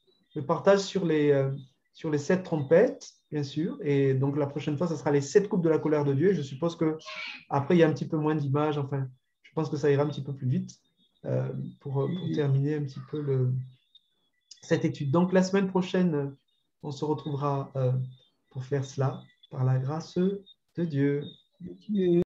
partage sur les 7 trompettes, bien sûr. Et donc, la prochaine fois, ce sera les 7 coupes de la colère de Dieu. Je suppose qu'après, il y a un petit peu moins d'images. Enfin, je pense que ça ira un petit peu plus vite pour terminer un petit peu cette étude. Donc, la semaine prochaine, on se retrouvera pour faire cela par la grâce de Dieu.